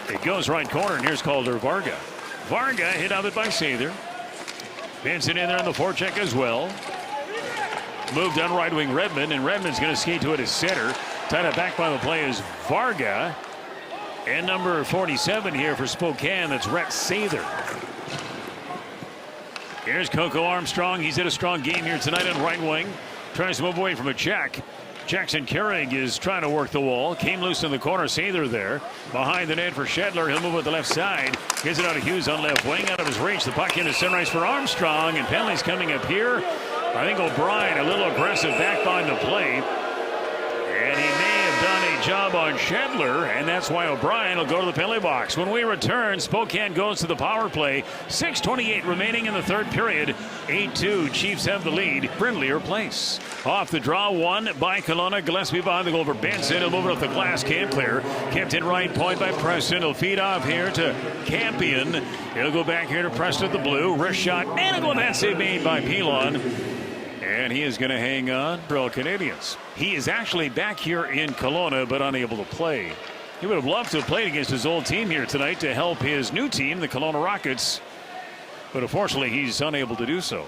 It goes right corner, and here's Calder Varga. Varga hit of it by Sather. Benson in there on the forecheck as well. Moved on right wing Redmond, and Redmond's going to skate to it as center. Tied up back by the play is Varga. And number 47 here for Spokane, that's Rhett Sather. Here's Coco Armstrong. He's had a strong game here tonight on right wing. Tries to move away from a check. Jackson Carrig is trying to work the wall. Came loose in the corner. Sather there. Behind the net for Schedler. He'll move with the left side. Gets it out of Hughes on left wing. Out of his reach. The puck into center ice for Armstrong. And penalties coming up here. I think O'Brien a little aggressive back behind the plate. And he may have done a job on Schedler, and that's why O'Brien will go to the penalty box. When we return, Spokane goes to the power play. 6:28 remaining in the third period. 8-2. Chiefs have the lead. Friendlier place. Off the draw, one by Kelowna. Gillespie behind the goal for Benson. He'll move it up the glass. Can't clear. Kept in right point by Preston. He'll feed off here to Campion. He'll go back here to Preston at the blue. Wrist shot. And a glove hand save made by Pilon. And he is going to hang on for All Canadians. He is actually back here in Kelowna, but unable to play. He would have loved to have played against his old team here tonight to help his new team, the Kelowna Rockets. But unfortunately, he's unable to do so.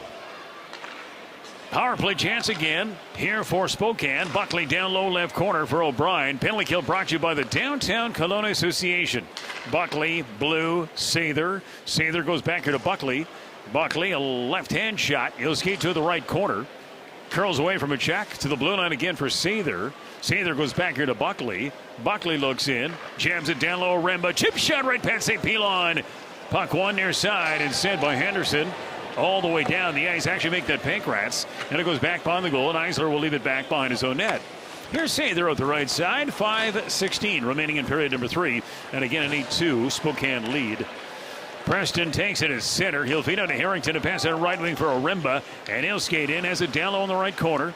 Power play chance again here for Spokane. Buckley down low left corner for O'Brien. Penalty kill brought to you by the Downtown Kelowna Association. Buckley, blue, Sather. Sather goes back here to Buckley. Buckley, a left-hand shot. He'll skate to the right corner. Curls away from a check to the blue line again for Sather. Sather goes back here to Buckley. Buckley looks in. Jams it down low. Remba. Chip shot right past St. Pilon. Puck one near side and sent by Henderson. All the way down the ice. Actually make that Pankrats. And it goes back behind the goal. And Eisler will leave it back behind his own net. Here's Sather at the right side. 5:16 remaining in period number 3. And again an 8-2 Spokane lead. Preston takes it as center. He'll feed out to Harrington to pass out right wing for Oremba. And he'll skate in as a down low in the right corner.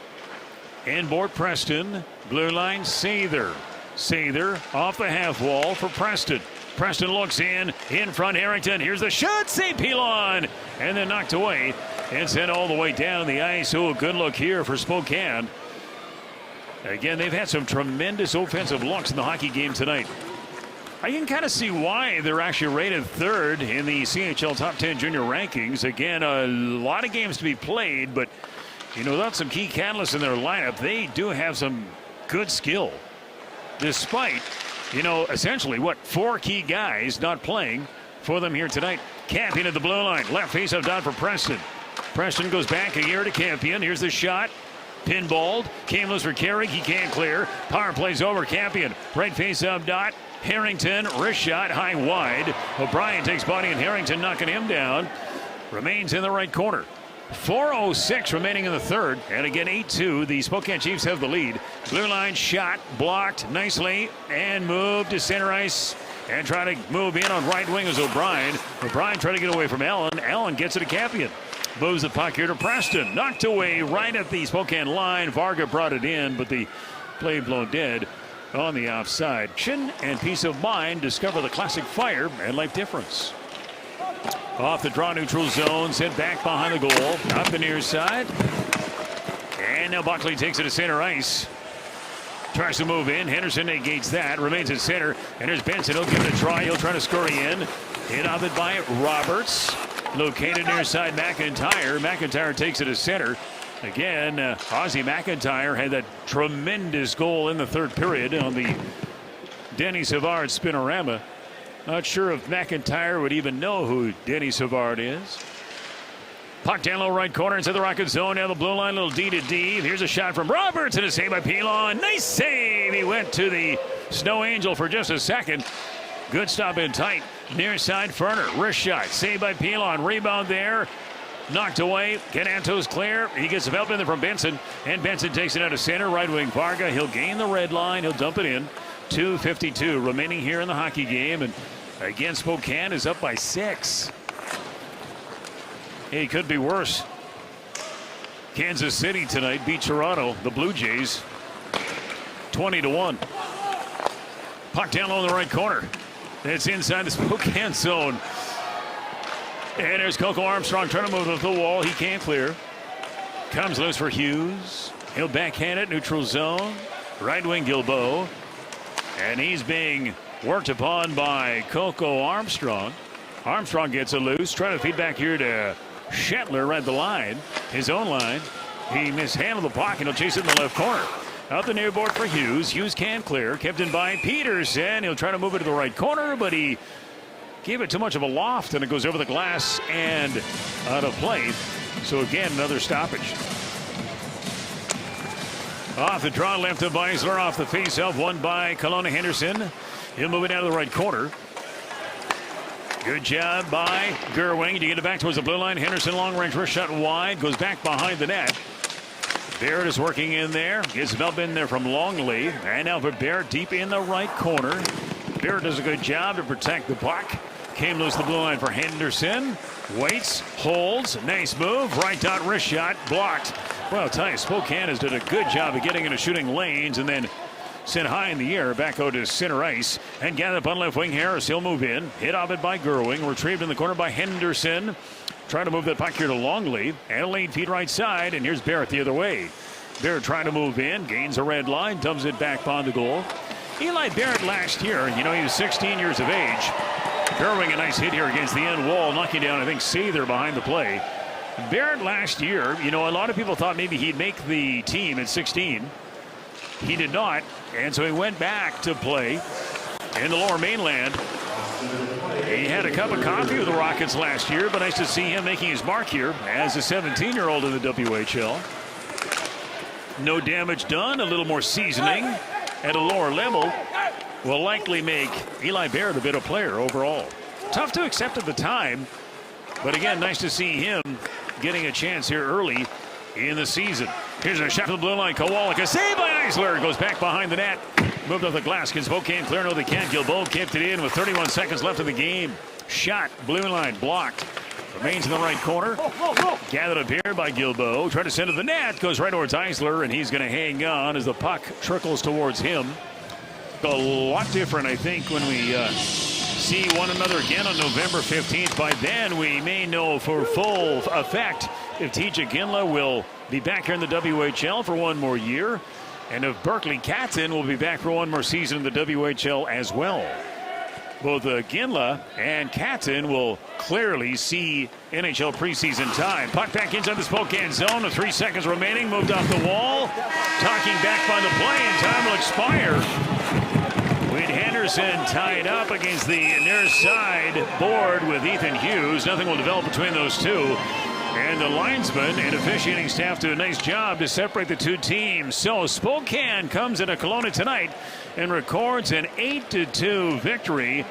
Inboard Preston. Blue line Sather. Sather off the half wall for Preston. Preston looks in front Harrington. Here's the shot. St. Pilon. And then knocked away and sent all the way down the ice. Oh, good look here for Spokane. Again, they've had some tremendous offensive looks in the hockey game tonight. I can kind of see why they're actually rated third in the CHL Top 10 Junior Rankings. Again, a lot of games to be played, but, you know, without some key catalysts in their lineup, they do have some good skill. Despite, you know, essentially, 4 key guys not playing for them here tonight. Campion at the blue line. Left face-off dot for Preston. Preston goes back a year to Campion. Here's the shot. Pinballed. Came loose for Carrig. He can't clear. Power plays over. Campion. Right face-off dot. Harrington, wrist shot, high wide. O'Brien takes body and Harrington knocking him down. Remains in the right corner. 4:06 remaining in the third. And again, 8-2. The Spokane Chiefs have the lead. Blue line shot, blocked nicely, and moved to center ice. And trying to move in on right wing is O'Brien. O'Brien trying to get away from Allen. Allen gets it to Campion. Moves the puck here to Preston. Knocked away right at the Spokane line. Varga brought it in, but the play blown dead on the offside. Chin and Peace of Mind discover the classic fire and life difference. Off the draw neutral zone, sent back behind the goal, up the near side. And now Buckley takes it to center ice. Tries to move in. Henderson negates that. Remains at center. And there's Benson. He'll give it a try. He'll try to scurry in. Hit off it by Roberts. Located near side McIntyre. McIntyre takes it to center. Again, Ozzie McIntyre had that tremendous goal in the third period on the Denny Savard spinorama. Not sure if McIntyre would even know who Denny Savard is. Puck down low right corner into the Rocket zone. Now the blue line, little D to D. Here's a shot from Roberts and a save by Pilon. Nice save. He went to the Snow Angel for just a second. Good stop in tight. Near side Ferner. Wrist shot. Saved by Pilon. Rebound there. Knocked away. Cananto's clear. He gets the help in there from Benson. And Benson takes it out of center. Right wing Varga. He'll gain the red line. He'll dump it in. 2:52 remaining here in the hockey game. And again, Spokane is up by 6. It could be worse. Kansas City tonight beat Toronto, the Blue Jays, 20-1. Puck down low in the right corner. It's inside the Spokane zone. And there's Coco Armstrong trying to move to the wall. He can't clear. Comes loose for Hughes. He'll backhand it, neutral zone. Right wing Gilbo. And he's being worked upon by Coco Armstrong. Armstrong gets it loose. Trying to feed back here to Shetler right the line. His own line. He mishandled the puck and he'll chase it in the left corner. Out the near board for Hughes. Hughes can't clear. Kept in by Peterson. He'll try to move it to the right corner, but he gave it too much of a loft and it goes over the glass and out of play. So again, another stoppage. Off the draw, left of Eisler. Off the face-off, won by Kelowna Henderson. He'll move it out of the right corner. Good job by Gerwing to get it back towards the blue line. Henderson, long-range wrist shot wide. Goes back behind the net. Barrett is working in there. Gets Belp in there from Longley. And now for Barrett deep in the right corner. Barrett does a good job to protect the puck. Came loose the blue line for Henderson. Waits, holds. Nice move. Right dot wrist shot. Blocked. Well, I'll tell you, Spokane has done a good job of getting into shooting lanes and then sent high in the air back out to center ice and gathered up on left wing. Harris, he'll move in. Hit off it by Gerwing. Retrieved in the corner by Henderson. Trying to move that puck here to Longley. And lane feet right side. And here's Barrett the other way. Barrett trying to move in. Gains a red line. Dumps it back on the goal. Eli Barrett last year, he was 16 years of age. Gerwing a nice hit here against the end wall. Knocking down, I think, Sather behind the play. Barrett last year, a lot of people thought maybe he'd make the team at 16. He did not. And so he went back to play in the Lower Mainland. He had a cup of coffee with the Rockets last year, but nice to see him making his mark here as a 17-year-old in the WHL. No damage done. A little more seasoning at a lower level will likely make Eli Barrett a better player overall. Tough to accept at the time, but again, nice to see him getting a chance here early in the season. Here's a shot to the blue line. Kowalik, a save by Eisler. Goes back behind the net. Moved off the glass. Can Spokane clear? No, they can't. Gilboa kept it in with 31 seconds left of the game. Shot, blue line, blocked. Remains in the right corner. Gathered up here by Gilboa. Tried to send to the net. Goes right towards Eisler, and he's going to hang on as the puck trickles towards him. A lot different, I think, when we see one another again on November 15th. By then, we may know for full effect if TJ Ginla will be back here in the WHL for one more year, and if Berkeley Catton will be back for one more season in the WHL as well. Both Ginla and Catton will clearly see NHL preseason time. Puck back inside the Spokane zone with 3 seconds remaining. Moved off the wall. Talking back by the play, and time will expire. With Henderson tied up against the near side board with Ethan Hughes. Nothing will develop between those two. And the linesman and officiating staff do a nice job to separate the two teams. So Spokane comes into Kelowna tonight and records an 8-2 victory